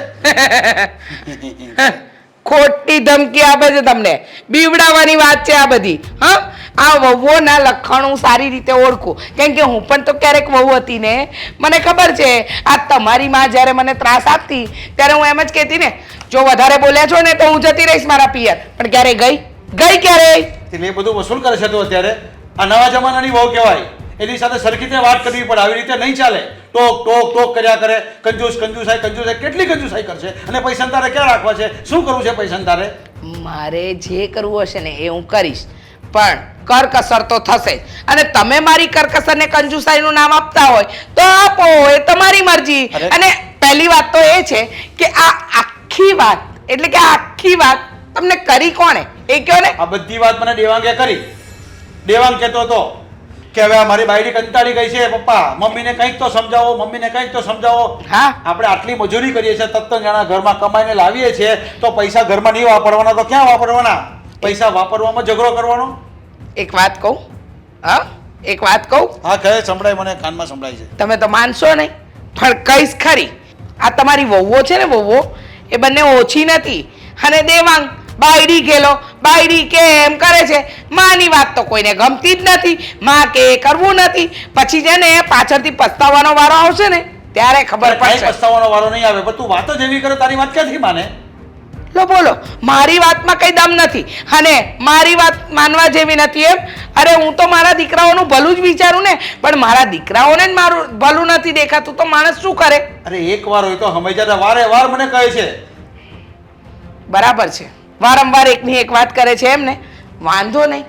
ખોટી ધમકી આપે છે તમને, બીવડાવવાની વાત છે આ બધી. હા, આ વહુઓના લક્ષણ હું સારી રીતે ઓળખું, કેમ કે હું પણ તો ક્યારેક વહુ હતી ને. મને ખબર છે આ તમારી માં જ્યારે મને ત્રાસ આપતી ત્યારે હું એમ જ કહેતી ને, જો વધારે બોલ્યા છો ને તો હું જતી રહીશ મારા પિયર. પણ ક્યારે ગઈ ક્યારે? એટલે એ બધું વસૂલ કરે છે તો અત્યારે આ નવા જમાનાની વહુ કહેવાય. એની સાથે સરખી રીતે વાત કરવી પડે. આવી રીતે નહીં ચાલે. ટોક ટોક ટોક કર્યા કરે. કંજૂસાઈ કેટલી કંજૂસાઈ કરશે? અને પૈસા તારે ક્યાં રાખવા છે? શું કરવું છે પૈસા તારે? મારે જે કરવું હશે ને એ હું કરીશ, પણ કરકસર તો થશે જ. અને તમે મારી કરકસર ને કંજુસાઈનું નામ આપતા હોય તો આપો, એ તમારી મરજી. અને પહેલી વાત તો એ છે કે આ આખી વાત એટલે કે આ આખી વાત તમને કરી કોણે એ કયો ને. આ બધી વાત મને દેવાંગે કરી. દેવાંગ કહેતો હતો કે હવે મારી બાયડી કંટાળી ગઈ છે પપ્પા, મમ્મીને કંઈક તો સમજાવો. હા, આપણે આટલી મજૂરી કરીએ છીએ, તત્તન જણા ઘરમાં કમાઈને લાવીએ છીએ, તો પૈસા ઘરમાં નહીં વાપરવાના તો ક્યાં વાપરવાના? પૈસા વાપરવામાં ઝઘડો કરવાનો. એક વાત કહું, હા એક વાત કહું. હા કહે, સંભળાય મને, કાનમાં સંભળાય છે. તમે તો માનશો નહીં પણ કહીશ ખરી. આ તમારી વહુઓ છે ને, વહુઓ એ બંને ઓછી નથી. અને દેવાંગ બાયડી ગેલો, બાયડી કે એમ કરે છે. માની વાત તો કોઈને ગમતી જ નથી. માં કે કરવું નથી. પછી છે ને પાછળથી પસ્તાવાનો વારો આવશે ને ત્યારે ખબર કાંઈ પડશે. પસ્તાવાનો વારો નહીં આવે. પણ તું વાતો જ એવી કરે, તારી વાત ક્યાંથી માને? લો બોલો, મારી વાતમાં કઈ દમ નથી અને મારી વાત માનવા જેવી નથી એમ? અરે હું તો મારા દીકરાઓનું ભલું જ વિચારું ને, પણ મારા દીકરાઓને જ મારું ભલું નથી દેખાતું તો માણસ શું કરે? અરે એક વાર હોય તો હંમેશા વારે વાર મને કહે છે. બરાબર છે, વારંવાર એકની એક વાત કરે છે એમ ને. વાંધો નહીં,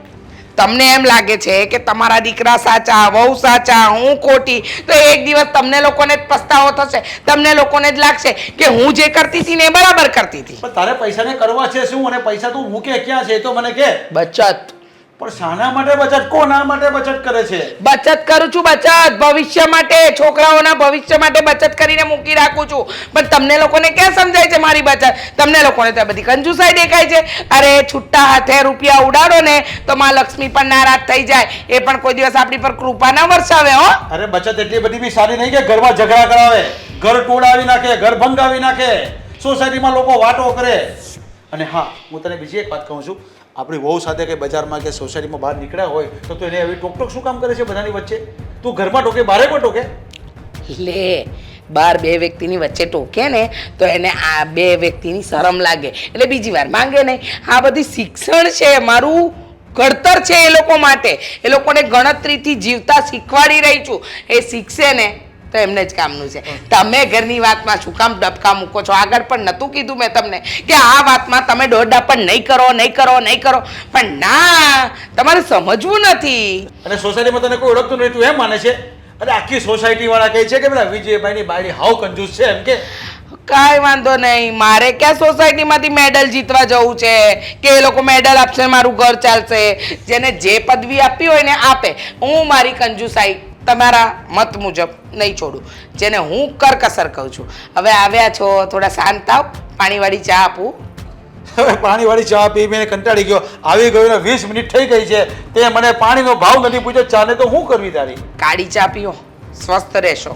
તમને એમ લાગે છે કે તમારા દીકરા સાચા, વહુ સાચા, હું ખોટી, તો એક દિવસ તમને લોકોને જ પસ્તાવો થશે. તમને લોકોને જ લાગશે કે હું જે કરતી હતી ને એ બરાબર કરતી હતી. પણ તારે પૈસાને કરવા છે શું? અને પૈસા તું મૂકે ક્યાં છે એ તો મને કે. બચત. પણ શાના માટે બચત? કોના માટે બચત કરે છે? બચત કરું છું, બચત ભવિષ્ય માટે, છોકરાઓના ભવિષ્ય માટે બચત કરીને મૂકી રાખું છું. પણ તમને લોકોને ક્યાં સમજાય છે મારી બચત? તમને લોકોને તો બધી કંજુસાઈ દેખાય છે. અરે છૂટા હાથે રૂપિયા ઉડાડો ને તો માં લક્ષ્મી પણ નારાજ થઈ જાય. એ પણ કોઈ દિવસ આપણી પર કૃપા ના વરસાવે હો. અરે બચત એટલી બધી બી સારી નહીં કે ઘરમાં ઝઘડા કરાવે, ઘર તોડાવી નાખે, ઘર ભંગાવી નાખે, સોસાયટીમાં લોકો વાતો કરે. અને હા, હું તને બીજી એક વાત કહું છું. આપણી વહુ સાથે કે બજારમાં કે સોસાયટીમાં બહાર નીકળ્યા હોય તો તું એને એવી ટોક શું કામ કરે છે બધાની વચ્ચે? તું ઘરમાં ટોકે, બહાર પણ ટોકે? લે, બાર બે વ્યક્તિની વચ્ચે ટોકે ને તો એને આ બે વ્યક્તિની શરમ લાગે એટલે બીજી વાર માંગે નહીં. આ બધી શિક્ષણ છે, મારું ઘડતર છે એ લોકો માટે. એ લોકોને ગણતરીથી જીવતા શીખવાડી રહી છું. એ શીખશે ને તો એમને જ કામનું છે. તમે ઘરની વાતમાં શું કામ ડબકા મૂકો છો? આગળ પણ નહોતું કીધું મેં તમને કે આ વાતમાં તમે દોડા પણ નહીં કરો. પણ ના, તમારે સમજવું નથી. અને સોસાયટીમાં તને કોઈ ઓળખતું નહીં, તું એમ માને છે? અરે આખી સોસાયટી વાળા કહે છે કે પેલા વિજયભાઈની બાયડી હાવ કંજૂસ છે એમ કે. કાંઈ વાંધો નહીં, મારે ક્યાં સોસાયટીમાંથી મેડલ જીતવા જવું છે કે એ લોકો મેડલ આપશે મારું ઘર ચાલશે? જેને જે પદવી આપી હોય ને આપે. હું મારી કંજુસાઈ તમારા મત મુજબ નહીં છોડું. જેને હું કરકસર કહું છું. હવે આવ્યા છો, થોડા શાંત થાવ, પાણીવાળી ચા આપું. હવે પાણીવાળી ચા પી મેં કંટાળી ગયો. આવી ગયો ને 20 મિનિટ થઈ ગઈ છે, તે મને પાણીનો ભાવ નથી પૂછ્યો. ચાને તો હું કરવી તારી? કાળી ચા પીઓ, સ્વસ્થ રહેશો.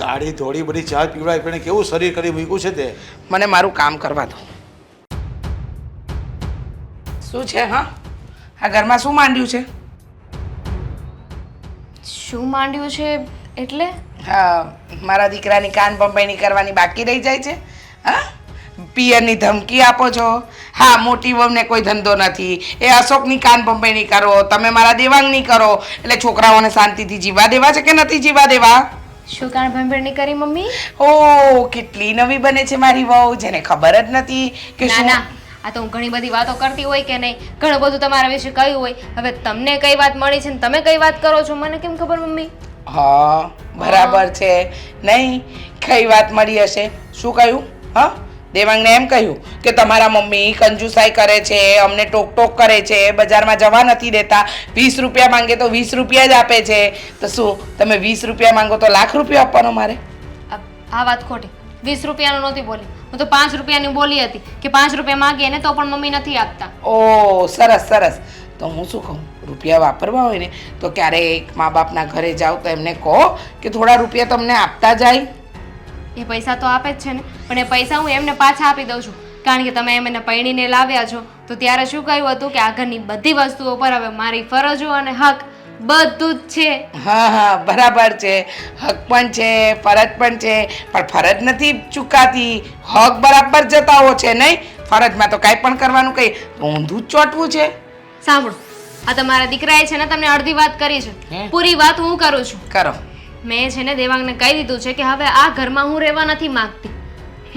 કાળી ધોળી બધી ચા પીવડાય, પણ કેવું શરીર કરી મૂક્યું છે તે. મને મારું કામ કરવા દો. શું છે? હા, આ ઘરમાં શું માંડ્યું છે? શું માંડ્યું છે એટલે? હા, મારા દીકરાની કાન પંપાઈની કરવાની બાકી રહી જાય છે. હા, પિયરની ધમકી આપો છો. હા, મોટી વહુને કોઈ ધંધો નથી, એ અશોકની કાન પંપાઈની કરો, તમે મારા દેવાંગની કરો. એટલે છોકરાઓને શાંતિથી જીવા દેવા છે કે નથી જીવા દેવા? શું કાન ભંભેરની કરી મમ્મી? ઓ, કેટલી નવી બને છે મારી વહુ, જેને ખબર જ નથી કે ના શું. ના, આ તો હું ઘણી બધી વાતો કરતી હોય કે નહીં, ઘણું બધું તમારા વિશે કહ્યું હોય. હવે તમને કઈ વાત મળી છે ને તમે કઈ વાત કરો છો મને કેમ ખબર મમ્મી? હા બરાબર છે. નહીં કઈ વાત મળી હશે? શું કહ્યું? હા, દેવાંગને એમ કહ્યું કે તમારા મમ્મી કંજુસાઈ કરે છે, અમને ટોક ટોક કરે છે, બજારમાં જવા નથી દેતા, 20 રૂપિયા માંગે તો 20 રૂપિયા જ આપે છે. તો શું તમે 20 રૂપિયા માંગો તો લાખ રૂપિયા આપવાનો મારે? આ વાત ખોટી. 20 રૂપિયાનું નહોતી બોલી, હું તો 5 રૂપિયાની બોલી હતી કે 5 રૂપિયા માંગીએ ને તો પણ મમ્મી નથી આપતા. ઓ સરસ સરસ. તો હું શું કહું, રૂપિયા વાપરવા હોય ને તો ક્યારેક મા બાપના ઘરે જાઓ તો એમને કહો કે થોડા રૂપિયા તમને આપતા જાય. એ પૈસા તો આપે જ છે ને, પણ એ પૈસા હું એમને પાછા આપી દઉં છું. કારણ કે તમે એમને પૈણીને લાવ્યા છો તો ત્યારે શું કહ્યું હતું કે આગળની બધી વસ્તુઓ પર હવે મારી ફરજો અને હક બધું જ છે. હા હા બરાબર છે, હક પણ છે, ફરજ પણ છે, પણ ફરજ નથી ચૂકાતી, હક બરાબર જતાવો છે. નહીં, ફરજમાં તો કાંઈ પણ કરવાનું કંઈ ઊંધું જ ચોટવું છે. સાંભળો, આ તમારા દીકરાએ છે ને તમને અડધી વાત કરી છે, પૂરી વાત હું કરું છું. કરો. મેં છે ને દેવાંગને કહી દીધું છે કે હવે આ ઘરમાં હું રહેવા નથી માંગતી,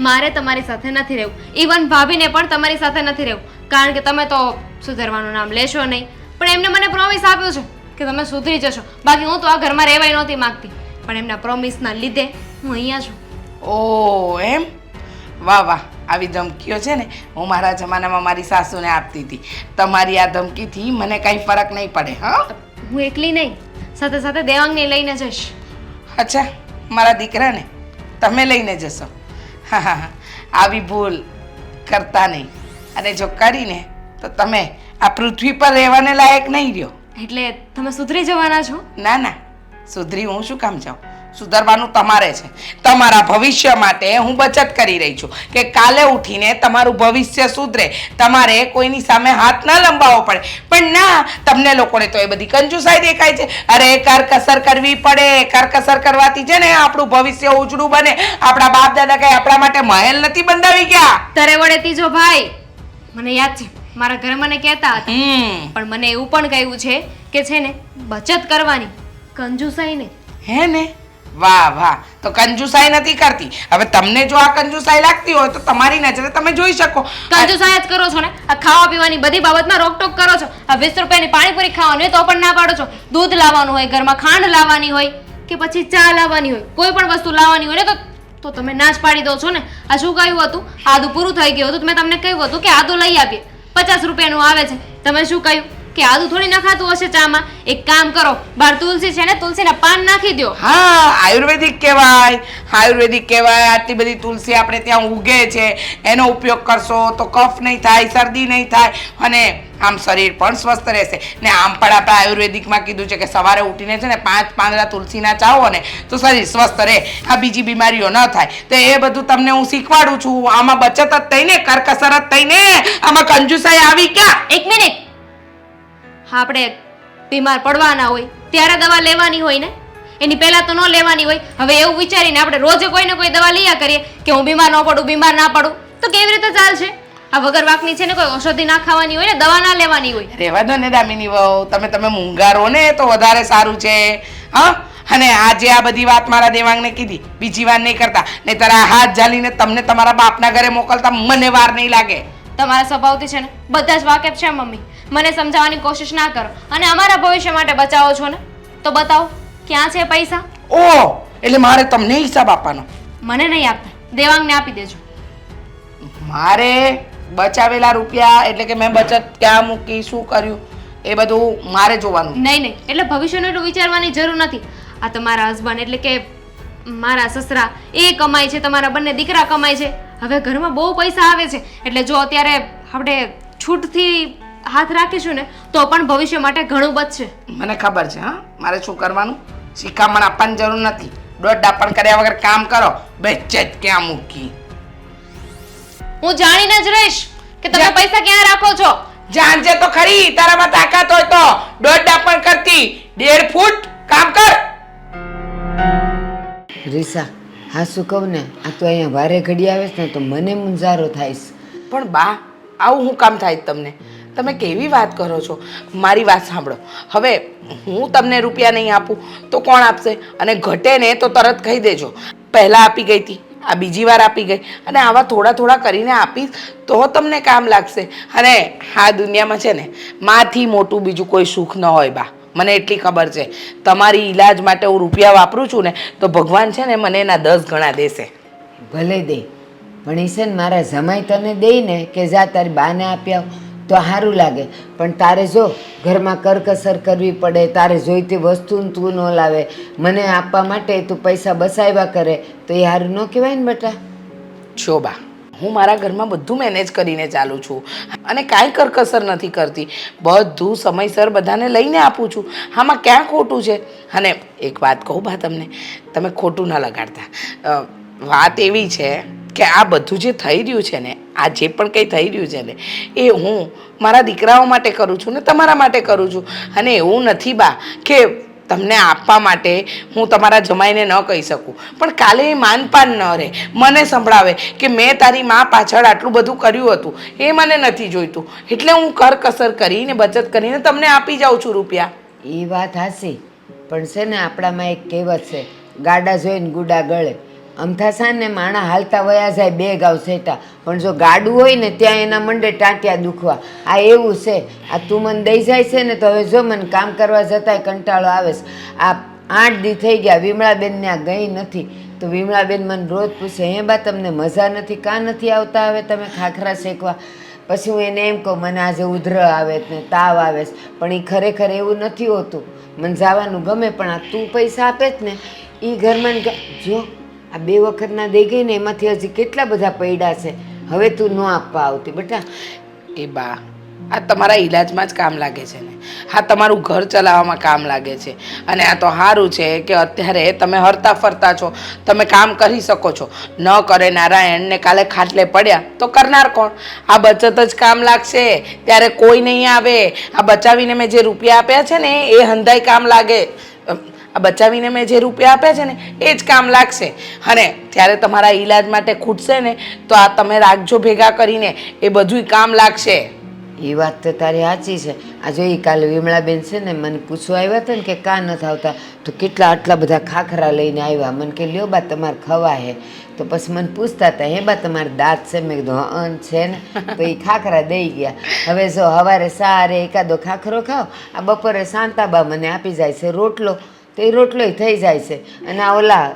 મારે તમારી સાથે નથી રહેવું. ઇવન ભાભીને પણ તમારી સાથે નથી રહેવું, કારણ કે તમે તો સુધરવાનું નામ લેશો નહીં. પણ એમને મને પ્રોમિસ આપ્યો છે કે તમે સુધરી જશો, બાકી હું તો આ ઘરમાં રહેવાય નહોતી માંગતી. પણ એમના પ્રોમિસના લીધે હું અહીંયા છું. ઓ એમ? વાહ વાહ. આવી ધમકીઓ છે ને હું મારા જમાનામાં મારી સાસુને આપતી હતી. તમારી આ ધમકીથી મને કાંઈ ફરક નહીં પડે. હા, હું એકલી નહીં, સાથે સાથે દેવાંગને લઈને જઈશ. અચ્છા, મારા દીકરાને તમે લઈને જશો? હા હા હા, આવી ભૂલ કરતા નહીં. અને જો કરીને તો તમે આ પૃથ્વી પર રહેવાને લાયક નહીં રહ્યો. એટલે તમે સુધરી જવાના છો? ના ના, સુધરી હું શું કામ જાઉં? સુધરવાનું તમારે છે. તમારા ભવિષ્ય માટે હું બચત કરી રહી છું કે કાલે ઉઠીને તમારું ભવિષ્ય સુધરે, તમારે કોઈની સામે હાથ ના લંબાવવો પડે. પણ ના, તમને લોકોને તો એ બધી કંજુસાઈ દેખાય છે. અરે કરકસર કરવી પડે, કરકસર કરવાથી છે ને આપણું ભવિષ્ય ઉજળું બને. આપણા બાપ દાદા કઈ આપણા માટે મહેલ નથી બંધાવી ગયા. તારે વડે ત્રીજો ભાઈ, મને યાદ છે મારા ઘરે મને કહેતા હતા. પણ મને એવું પણ કહ્યું છે કે છે ને બચત કરવાની, કંજુસાઈ નહીં. હે ને? વાહ વાહ. તો કંજુસાઈ નથી કરતી. હવે તમને જો આ કંજુસાઈ લાગતી હોય તો તમારી નજરે તમે જોઈ શકો. કંજુસાઈ જ કરો છો ને, આ ખાવા પીવાની બધી બાબતમાં રોકટોક કરો છો. આ 20 રૂપિયાની પાણીપુરી ખાવાની હોય તો પણ ના પાડો છો. દૂધ લાવવાનું હોય, ઘરમાં ખાંડ લાવવાની હોય કે પછી ચા લાવવાની હોય, કોઈ પણ વસ્તુ લાવવાની હોય ને તો તમે ના જ પાડી દો છો ને. આ શું કહ્યું હતું? આદુ પૂરું થઈ ગયું હતું, મેં તમને કહ્યું હતું કે આદુ લઈ આપીએ, 50 રૂપિયાનું આવે છે. તમે શું કહ્યું કે આદુ થોડી નખાતું હશે ચામાં? એક કામ કરો, બાર તુલસી છે ને, તુલસીના પાન નાખી દો. હા, આયુર્વેદિક કહેવાય, આયુર્વેદિક કહેવાય. આટલી બધી તુલસી આપણે ત્યાં ઉગે છે, એનો ઉપયોગ કરશો તો કફ નહીં થાય, શરદી નહીં થાય અને આમ શરીર પણ સ્વસ્થ રહેશે. ને આમ પણ આપણે આયુર્વેદિકમાં કીધું છે કે સવારે ઉઠીને છે ને 5 પાંદડા તુલસીના ચાવો ને તો શરીર સ્વસ્થ રહે, આ બીજી બીમારીઓ ન થાય. તો એ બધું તમને હું શીખવાડું છું. આમાં બચત જ થઈ ને, કરકસર જ થઈ ને, આમાં કંજુસાઈ આવી ક્યાં? એક મિનિટ, આપણે બીમાર પડવાના હોય ત્યારે દવા લેવાની હોય ને, એની પહેલા તો ન લેવાની હોય. હવે એવું વિચારીને આપણે રોજે કોઈને કોઈ દવા લયા કરીએ કે હું બીમાર ન પડું, બીમાર ના પડું, તો કેવી રીતે ચાલશે? આ વગર વાકની છે ને કોઈ ઔષધિ ના ખાવાની હોય ને, દવા ના લેવાની હોય. રહેવા દો ને દામિની વહુ, તમે મૂંગારો ને તો વધારે સારું છે. હા, અને આજે આ બધી વાત મારા દેવાંગને કીધી, બીજી વાર નહીં કરતા, નહીં તારા હાથ ઝાલીને તમને તમારા બાપના ઘરે મોકલતા મને વાર નહીં લાગે. તમારા સ્વભાવથી છે ને બધા જ વાકેફ છે મમ્મી. મને સમજાવવાની કોશિશ ના કરો. અને અમારા ભવિષ્ય માટે બચાવો છો ને તો બતાવો ક્યાં છે પૈસા? ઓહ, એટલે મારે તમને હિસાબ આપવાનો? મને નહીં આપતા, દેવાંગને આપી દેજો. મારે બચાવેલા રૂપિયા એટલે કે મેં બચત ક્યાં મૂકી, શું કર્યું, એ બધું મારે જોવાનું. નહીં, એટલે ભવિષ્યનું એટલું વિચારવાની જરૂર નથી. આ તમારા હસબન્ડ એટલે કે મારા સસરા એ કમાય છે, તમારા બંને દીકરા કમાય છે. હવે ઘરમાં બહુ પૈસા આવે છે, એટલે જો અત્યારે આપણે છૂટથી હાથ રાખીશું ને તો પણ ભવિષ્ય માટે ઘણું બચશે. મને ખબર છે. હા, મારે શું કરવાનું, શિખામણ આપવાની જરૂર નથી. દોઢ ડાપણ કર્યા વગર કામ કરો. બચત ક્યાં મૂકી? હું જાણીને જ રહીશ કે તમે પૈસા ક્યાં રાખો છો. જાણજે તો ખરી, તારામાં તાકાત હોય તો. દોઢ ડાપણ કરતી 1.5 ફૂટ કામ કર. રીસા, હા શું કહું ને, આ તો અહીંયા વારે ઘડી આવે છે ને તો મને મૂંઝારો થાય છે. પણ બા, આવું હું કામ થાય તમને? તમે કેવી વાત કરો છો? મારી વાત સાંભળો. હવે હું તમને રૂપિયા નહીં આપું તો કોણ આપશે? અને ઘટે ને તો તરત કહી દેજો. પહેલાં આપી ગઈ હતી, આ બીજી વાર આપી ગઈ. અને આવા થોડા થોડા કરીને આપીશ તો તમને કામ લાગશે. અને આ દુનિયામાં છે ને માંથી મોટું બીજું કોઈ સુખ ન હોય બા. મને એટલી ખબર છે તમારી ઈલાજ માટે હું રૂપિયા વાપરું છું ને તો ભગવાન છે ને મને એના 10 ગણા દેશે. ભલે દે, પણ એ છે ને મારા જમાઈ તને દે ને કે જા તારી બાને આપી આવ તો સારું લાગે. પણ તારે જો ઘરમાં કરકસર કરવી પડે, તારે જોઈતી વસ્તુ તું ન લાવે, મને આપવા માટે તું પૈસા બસાવ્યા કરે તો એ સારું ન કહેવાય ને બેટા. જો બા, હું મારા ઘરમાં બધું મેનેજ કરીને ચાલું છું અને કાંઈ કરકસર નથી કરતી. બધું સમયસર બધાને લઈને આપું છું. આમાં ક્યાં ખોટું છે? અને એક વાત કહું બા તમને, તમે ખોટું ન લગાડતા. વાત એવી છે કે આ બધું જે થઈ રહ્યું છે ને, આ જે પણ કંઈ થઈ રહ્યું છે ને એ હું મારા દીકરાઓ માટે કરું છું ને તમારા માટે કરું છું. અને એવું નથી બા કે તમને આપવા માટે હું તમારા જમાઈને ન કહી શકું, પણ કાલે એ માનપાન ન રહે, મને સંભળાવે કે મેં તારી મા પાછળ આટલું બધું કર્યું હતું, એ મને નથી જોઈતું. એટલે હું કરકસર કરીને બચત કરીને તમને આપી જાઉં છું રૂપિયા. એ વાત હાસી, પણ છે ને આપણામાં એક કહેવત છે, ગાડા જોઈને ગુડા ગળે. અમથાસા ને માણા હાલતા વયા જાય 2 ગાઉ સેટા, પણ જો ગાડું હોય ને ત્યાં એના મંડે ટાંટિયા દુખવા. આ એવું છે. આ તું મને દઈ જાય છે ને તો હવે જો મને કામ કરવા જતાંય કંટાળો આવે છે. આ 8 દી થઈ ગયા વિમળાબેન ત્યાં ગઈ નથી તો વિમળાબેન મને રોજ પૂછે, હે બા તમને મજા નથી, કાં નથી આવતા હવે તમે ખાખરા શેકવા? પછી હું એને એમ કહું મને આજે ઉધર આવે ને તાવ આવે છે, પણ એ ખરેખર એવું નથી હોતું. મને જવાનું ગમે, પણ આ તું પૈસા આપે જ ને એ ઘરમાં જો આ 2 વખતના દઈ ગઈ ને એમાંથી હજી કેટલા બધા પૈડા છે. હવે તું ન આપવા આવતી બેટા. એ બા, આ તમારા ઈલાજમાં જ કામ લાગે છે ને, હા તમારું ઘર ચલાવવામાં કામ લાગે છે. અને આ તો સારું છે કે અત્યારે તમે હરતા ફરતા છો, તમે કામ કરી શકો છો. ન કરે નારાયણને કાલે ખાટલે પડ્યા તો કરનાર કોણ? આ બચત જ કામ લાગશે ત્યારે કોઈ નહીં આવે. આ બચાવીને મેં જે રૂપિયા આપ્યા છે ને એ હંધાઈ કામ લાગે. આ બચાવીને મેં જે રૂપિયા આપ્યા છે ને એ જ કામ લાગશે. અને ત્યારે તમારા ઈલાજ માટે ખૂટશે ને તો આ તમે રાખજો ભેગા કરીને, એ બધુંય કામ લાગશે. એ વાત તો તારી સાચી છે. આ જો એ કાલે વિમળાબેન છે ને મને પૂછવા આવ્યા હતા ને કે કાં નથી આવતા, તો કેટલા આટલા બધા ખાખરા લઈને આવ્યા. મને કે લ્યો બા તમારે ખવા હે, તો પછી મને પૂછતા હતા, હે બા તમારે દાંત છે? મેં કીધું હં છે ને. તો એ ખાખરા દઈ ગયા. હવે જો સવારે સારે એકાદો ખાખરો ખાઓ, આ બપોરે શાંતાબા મને આપી જાય છે રોટલો, તો એ રોટલોય થઈ જાય છે. અને આ ઓલા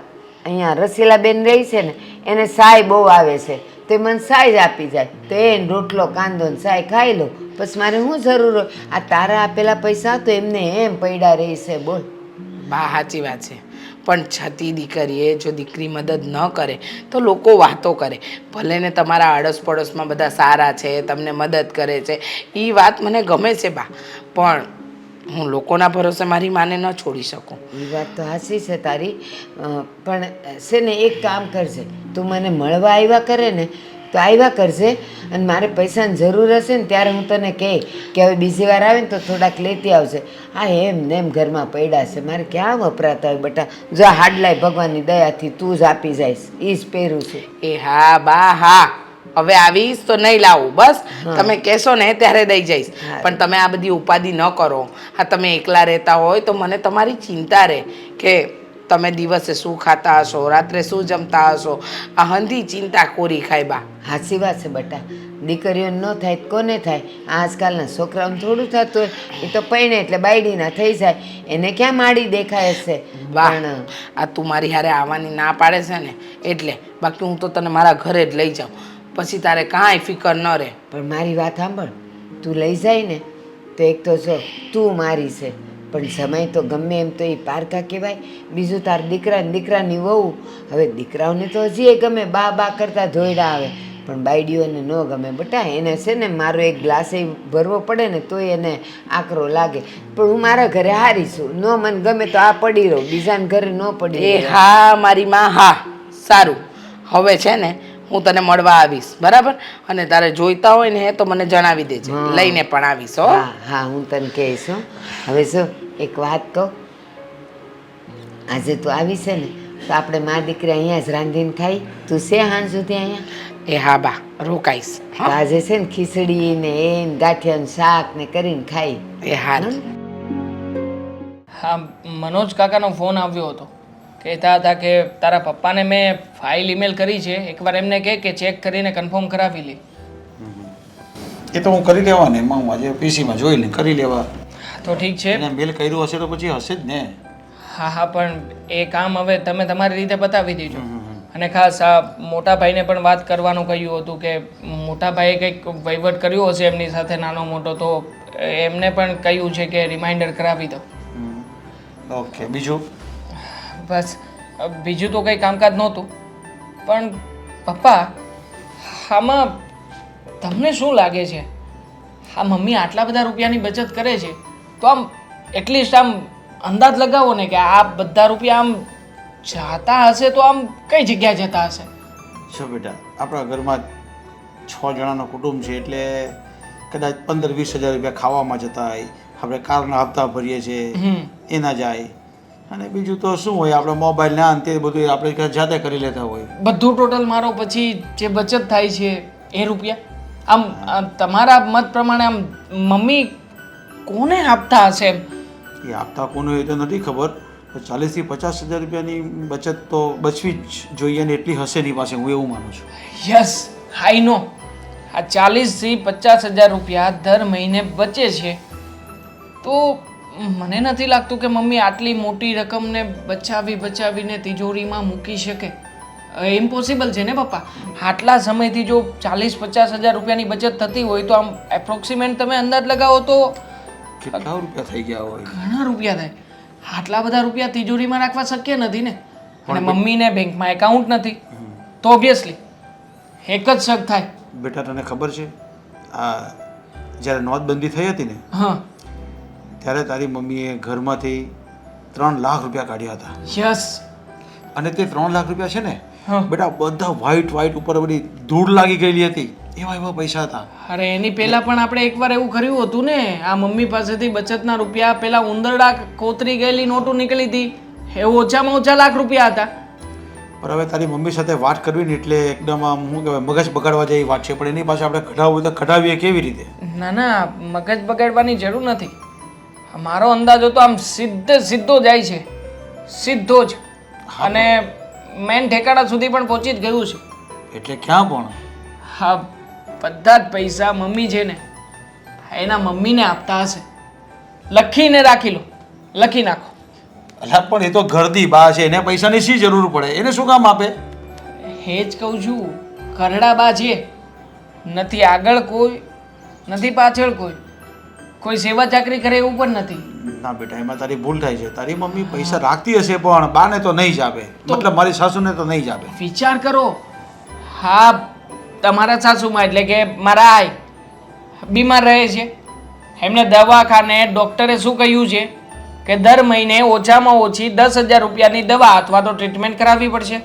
અહીંયા રસીલાબેન રહી છે ને એને સાય બહુ આવે છે, તો મને સાય જ આપી જાય, તો એને રોટલો કાંદો ને સાય ખાઈ લો. પછી મારે શું જરૂર હોય? આ તારા આપેલા પૈસા તો એમને એમ પૈડા રહી છે. બોલ બા, સાચી વાત છે. પણ છતી દીકરીએ જો દીકરી મદદ ન કરે તો લોકો વાતો કરે. ભલે ને તમારા આડોશ પડોશમાં બધા સારા છે, તમને મદદ કરે છે, એ વાત મને ગમે છે બા, પણ હું લોકોના ભરોસે મારી માને ન છોડી શકું. એ વાત તો સાચી છે તારી, પણ છે ને એક કામ કરજે, તું મને મળવા આવ્યા કરે ને તો આવ્યા કરજે, અને મારે પૈસાની જરૂર હશે ને ત્યારે હું તને કહે કે હવે બીજી વાર આવે ને તો થોડાક લેતી આવશે. હા એમ ને એમ ઘરમાં પડ્યા છે, મારે ક્યાં વપરાતા હોય બેટા. જો હાડલાય ભગવાનની દયાથી તું જ આપી જઈશ, એ જ પહેરું છું. એ હા બા હા, હવે આવીશ તો નહીં લાવું, બસ તમે કહેશો ને ત્યારે દઈ જઈશ. પણ તમે આ બધી ઉપાધિ ન કરો. હા તમે એકલા રહેતા હોય તો મને તમારી ચિંતા રહે કે તમે દિવસે શું ખાતા હશો, રાત્રે શું જમતા હશો. આ હંધી ચિંતા કોરી ખાય બા. સાચી વાત છે બેટા, દીકરીઓને ન થાય તો કોને થાય? આજકાલના છોકરાઓને થોડું થતું હોય, એ તો પૈણે એટલે બાયડીના થઈ જાય, એને ક્યાં માડી દેખાય છે. બા, પણ આ તું મારી હારે આવવાની ના પાડે છે ને એટલે, બાકી હું તો તને મારા ઘરે જ લઈ જાઉં, પછી તારે કાંઈ ફિકર ન રહે. પણ મારી વાત સાંભળ, તું લઈ જાય ને તો એક તો જો તું મારી છે, પણ સમય તો ગમે એમ તો એ પારકા કહેવાય. બીજું તાર દીકરા ને દીકરાની વહુ, હવે દીકરાઓને તો હજી એ ગમે, બા બા કરતાં ધોયડા આવે, પણ બાયડીઓને ન ગમે બેટા. એને છે ને મારો એક ગ્લાસ ભરવો પડે ને તોય એને આકરો લાગે. પણ હું મારા ઘરે હારી છું, ન મને ગમે તો આ પડી રહું, બીજાને ઘરે ન પડી. એ હા મારી માં, હા સારું. હવે છે ને હું તને મળવા આવીશ, બરાબર? અને તારે જોઈતા હોય ને તો મને જણાવી દેજે, લઈને પણ આવીશ. હો હા હા, હું તને કહીશ હો. હવે જો એક વાત કહું, આજે તું આવી છે ને તો આપણે મા દીકરી અહીંયા જ રાંધીને ખાઈ. તું છે હાંજ સુધી અહીંયા? એ હા બા, રોકાઈશ. તો આજે છે ને ખીચડી ને એ ગાંઠિયાનું શાક ને કરીને ખાઈ. એ હારું. હા, મનોજ કાકાનો ફોન આવ્યો હતો. કહેતા હતા કે તારા પપ્પાને મેં ફાઇલ ઈમેલ કરી છે, એકવાર એમને કહે કે ચેક કરીને કન્ફર્મ કરાવી લે. એ તો હું કરી લેવા ને એમાં હું આજે પીસીમાં જોઈ લઈને કરી લેવા. તો ઠીક છે. એને મેલ કર્યું હશે તો પછી હશે જ ને. હા હા, પણ એ કામ હવે તમે તમારી રીતે બતાવી દેજો. અને ખાસ આ મોટા ભાઈને પણ વાત કરવાનું કહ્યું હતું કે મોટા ભાઈએ કંઈક વહીવટ કર્યો હશે એમની સાથે નાનો મોટો, તો એમને પણ કહ્યું છે કે રિમાઇન્ડર કરાવી દો. ઓકે, બીજું? બસ બીજું તો કંઈ કામકાજ નહોતું. પણ પપ્પા, આમાં તમને શું લાગે છે, આ મમ્મી આટલા બધા રૂપિયાની બચત કરે છે તો આમ એટલીસ્ટ આમ અંદાજ લગાવો ને કે આ બધા રૂપિયા આમ જાતા હશે તો આમ કઈ જગ્યાએ જતા હશે? જો બેટા, આપણા ઘરમાં 6 જણાનો કુટુંબ છે એટલે કદાચ 15-20 હજાર રૂપિયા ખાવામાં જતા હોય, આપણે કારના હપ્તા ભરીએ છીએ એના જાય, અને બીજું તો શું હોય, આપણે મોબાઈલ ના અંતે બધું આપણે જાતે કરી લેતા હોય. બધું ટોટલ મારો પછી જે બચત થાય છે એ રૂપિયા આમ તમારા મત પ્રમાણે આમ મમ્મી કોને આપતા હશે એમ? એ આપતા કોને એ તો નથી ખબર, 40-50 હજાર રૂપિયાની બચત તો બચવી જ જોઈએ ને એટલી હશે એની પાસે, હું એવું માનું છું. યસ, આઈ નો. આ 40,000 થી 50,000 રૂપિયા દર મહિને બચે છે, તો મને નથી લાગતું કે મમ્મી આટલી મોટી રકમને બચાવીને તિજોરીમાં મૂકી શકે. ઇમ્પોસિબલ છે ને પપ્પા. આટલા સમયથી જો 40-50 હજાર રૂપિયાની બચત થતી હોય તો આમ એપ્રોક્સિમેટ તમે અંદાજ લગાવો તો કેટલા રૂપિયા થઈ ગયા હોય? ઘણા રૂપિયા થાય. આટલા બધા રૂપિયા તિજોરીમાં રાખવા શક્ય નથી ને. અને મમ્મીને બેંકમાં એકાઉન્ટ નથી તો ઓબ્વિયસલી એક જ શક થાય. બેટા, તને ખબર છે આ જ્યારે નોટબંધી થઈ હતી ને, હા, ત્યારે તારી મમ્મીએ ઘરમાંથી 3 લાખ રૂપિયા કાઢ્યા હતા. યસ. અને તે 3 લાખ રૂપિયા છે ને હા. બેટા બધા વ્હાઈટ ઉપર બધી ધૂળ લાગી ગયેલી હતી, એવા પૈસા હતા. અરે એની પહેલા પણ આપણે એકવાર એવું કર્યું હતું ને, આ મમ્મી પાસેથી બચતના રૂપિયા પેલા ઉંદરડા કોતરી ગયેલી નોટો નીકળી હતી, એ ઓછામાં ઓછા લાખ રૂપિયા હતા. પણ હવે તારી મમ્મી સાથે વાત કરવી ને એટલે એકદમ આમ શું કહેવાય, મગજ બગાડવા જેવી વાત છે, પણ એની પાસે આપણે કઢાવવું તો કઢાવીએ કેવી રીતે? ના, મગજ બગાડવાની જરૂર નથી. મારો અંદાજ હતો આમ સીધો જાય છે, સીધો જ, અને મેન ઠેકાણા સુધી પણ પહોંચી જ ગયું છે. એટલે ક્યાં પણ? હા, બધા જ પૈસા મમ્મી છે ને એના મમ્મીને આપતા હશે. લખીને રાખી લો, લખી નાખો. અલા પણ એ તો ઘરદી બા છે, એને પૈસાની શી જરૂર પડે? એને શું કામ આપે? એ જ કહું છું, ઘરડા બા છે, નથી આગળ કોઈ, નથી પાછળ કોઈ સેવા ચાકરી કરે એવું પણ નથી. ના બેટા, એમાં તારી ભૂલ થાય છે. તારી મમ્મી પૈસા રાખતી હશે પણ બાને તો નહીં જ આપે, મતલબ મારી સાસુને તો નહીં જ આપે. વિચાર કરો. હા, તમારા સાસુમાં એટલે કે મારા આઈ બીમાર રહે છે, એમને દવાખાને ડૉક્ટરે શું કહ્યું છે કે દર મહિને ઓછામાં ઓછી 10,000 રૂપિયાની દવા અથવા તો ટ્રીટમેન્ટ કરાવવી પડશે.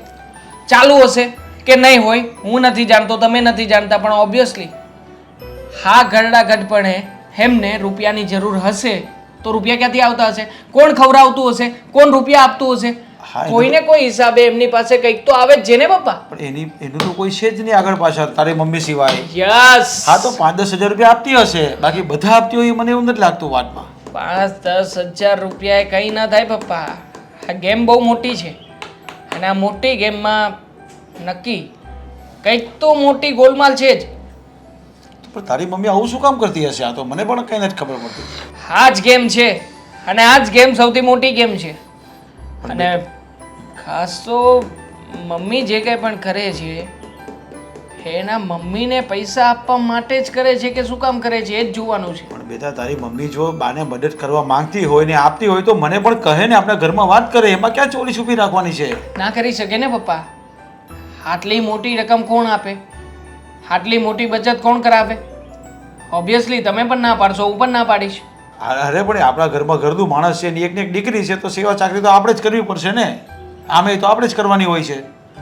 ચાલુ હશે કે નહીં હોય હું નથી જાણતો, તમે નથી જાણતા, પણ ઓબ્વિયસલી હા ઘરડા ઘટપણે એમને રૂપિયાની જરૂર હશે તો રૂપિયા ક્યાંથી આવતા હશે? કોણ ખવડાવતું હશે? કોણ રૂપિયા આપતું હશે? કોઈને કોઈ હિસાબે એમની પાસે કંઈક તો આવે જ છે ને પપ્પા. પણ એનું તો કોઈ છે જ નહીં આગળ પાછળ તારી મમ્મી સિવાય. યસ. હા, તો 5-10 હજાર રૂપિયા આપતી હશે, બાકી બધા આપતી હોય મને એવું નથી લાગતું વાતમાં. 5-10 હજાર રૂપિયા એ કંઈ ના થાય પપ્પા. આ ગેમ બહુ મોટી છે, અને આ મોટી ગેમમાં નક્કી કંઈક તો મોટી ગોલમાલ છે જ. પણ તારી મમ્મી આવું શું કામ કરતી હશે? આ તો મને પણ કંઈ નથી ખબર પડતી. આ જ ગેમ છે, અને આ જ ગેમ સૌથી મોટી ગેમ છે. અને ખાસ તો મમ્મી જે કંઈ પણ કરે છે એના મમ્મીને પૈસા આપવા માટે જ કરે છે કે શું કામ કરે છે એ જ જોવાનું છે. પણ બેટા, તારી મમ્મી જો બાને મદદ કરવા માંગતી હોય ને આપતી હોય તો મને પણ કહે ને, આપણા ઘરમાં વાત કરે, એમાં ક્યાં ચોરી છુપી રાખવાની છે? ના કરી શકે ને પપ્પા. આટલી મોટી રકમ કોણ આપે? આટલી મોટી બચત કોણ કરાવે? ઓબ્વિયસલી તમે પણ ના પાડશો, હું પણ ના પાડીશ. અરે પણ આપણા ઘરમાં ઘરનું માણસ છે ને એક ને એક દીકરી છે, તો સેવા ચાકરી તો આપણે જ કરવી પડશે ને. આમે તો આપણે જ કરવાની હોય છે,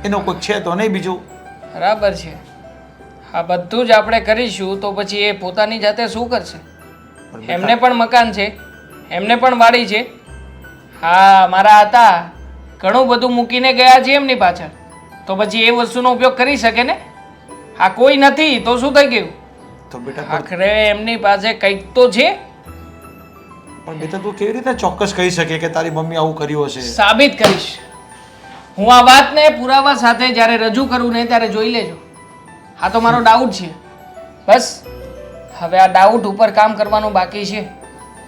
એનો કોઈ છે તો નહીં બીજું. બરાબર છે. આ બધું જ આપણે કરીશું તો પછી એ પોતાની જાતે શું કરશે? એમને પણ મકાન છે, એમને પણ વાડી છે. હા, મારા હતા ઘણું બધું મૂકીને ગયા છે એમની પાછળ, તો પછી એ વસ્તુનો ઉપયોગ કરી શકે ને. આ કોઈ નથી તો શું થઈ ગયું? તો બેટા આખરે એમની પાસે કંઈક તો છે. પણ બેટા, તું કેવી રીતે ચોક્કસ કહી શકે કે તારી મમ્મી આવું કર્યું હશે? સાબિત કરીશ. હું આ વાતને પુરાવા સાથે જ્યારે રજૂ કરું ને ત્યારે જોઈ લેજો. આ તો મારો ડાઉટ છે. બસ હવે આ ડાઉટ ઉપર કામ કરવાનું બાકી છે.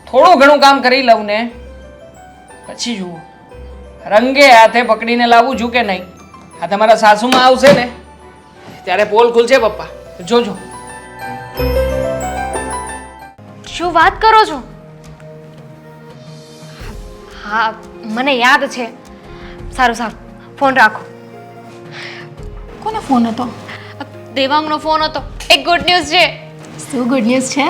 થોડું ઘણું કામ કરી લઉં ને પછી જુઓ રંગે હાથે પકડીને લાવું છું કે નહીં. આ તમારા સાસુમાં આવશે ને ત્યારે પોલ ખુલશે પપ્પા, જોજો. શું વાત કરો છો? હા મને યાદ છે. સારું સારું ફોન રાખો. કોનો ફોન હતો? દેવાંગનો ફોન હતો. એક ગુડ ન્યૂઝ છે. શું ગુડ ન્યૂઝ છે?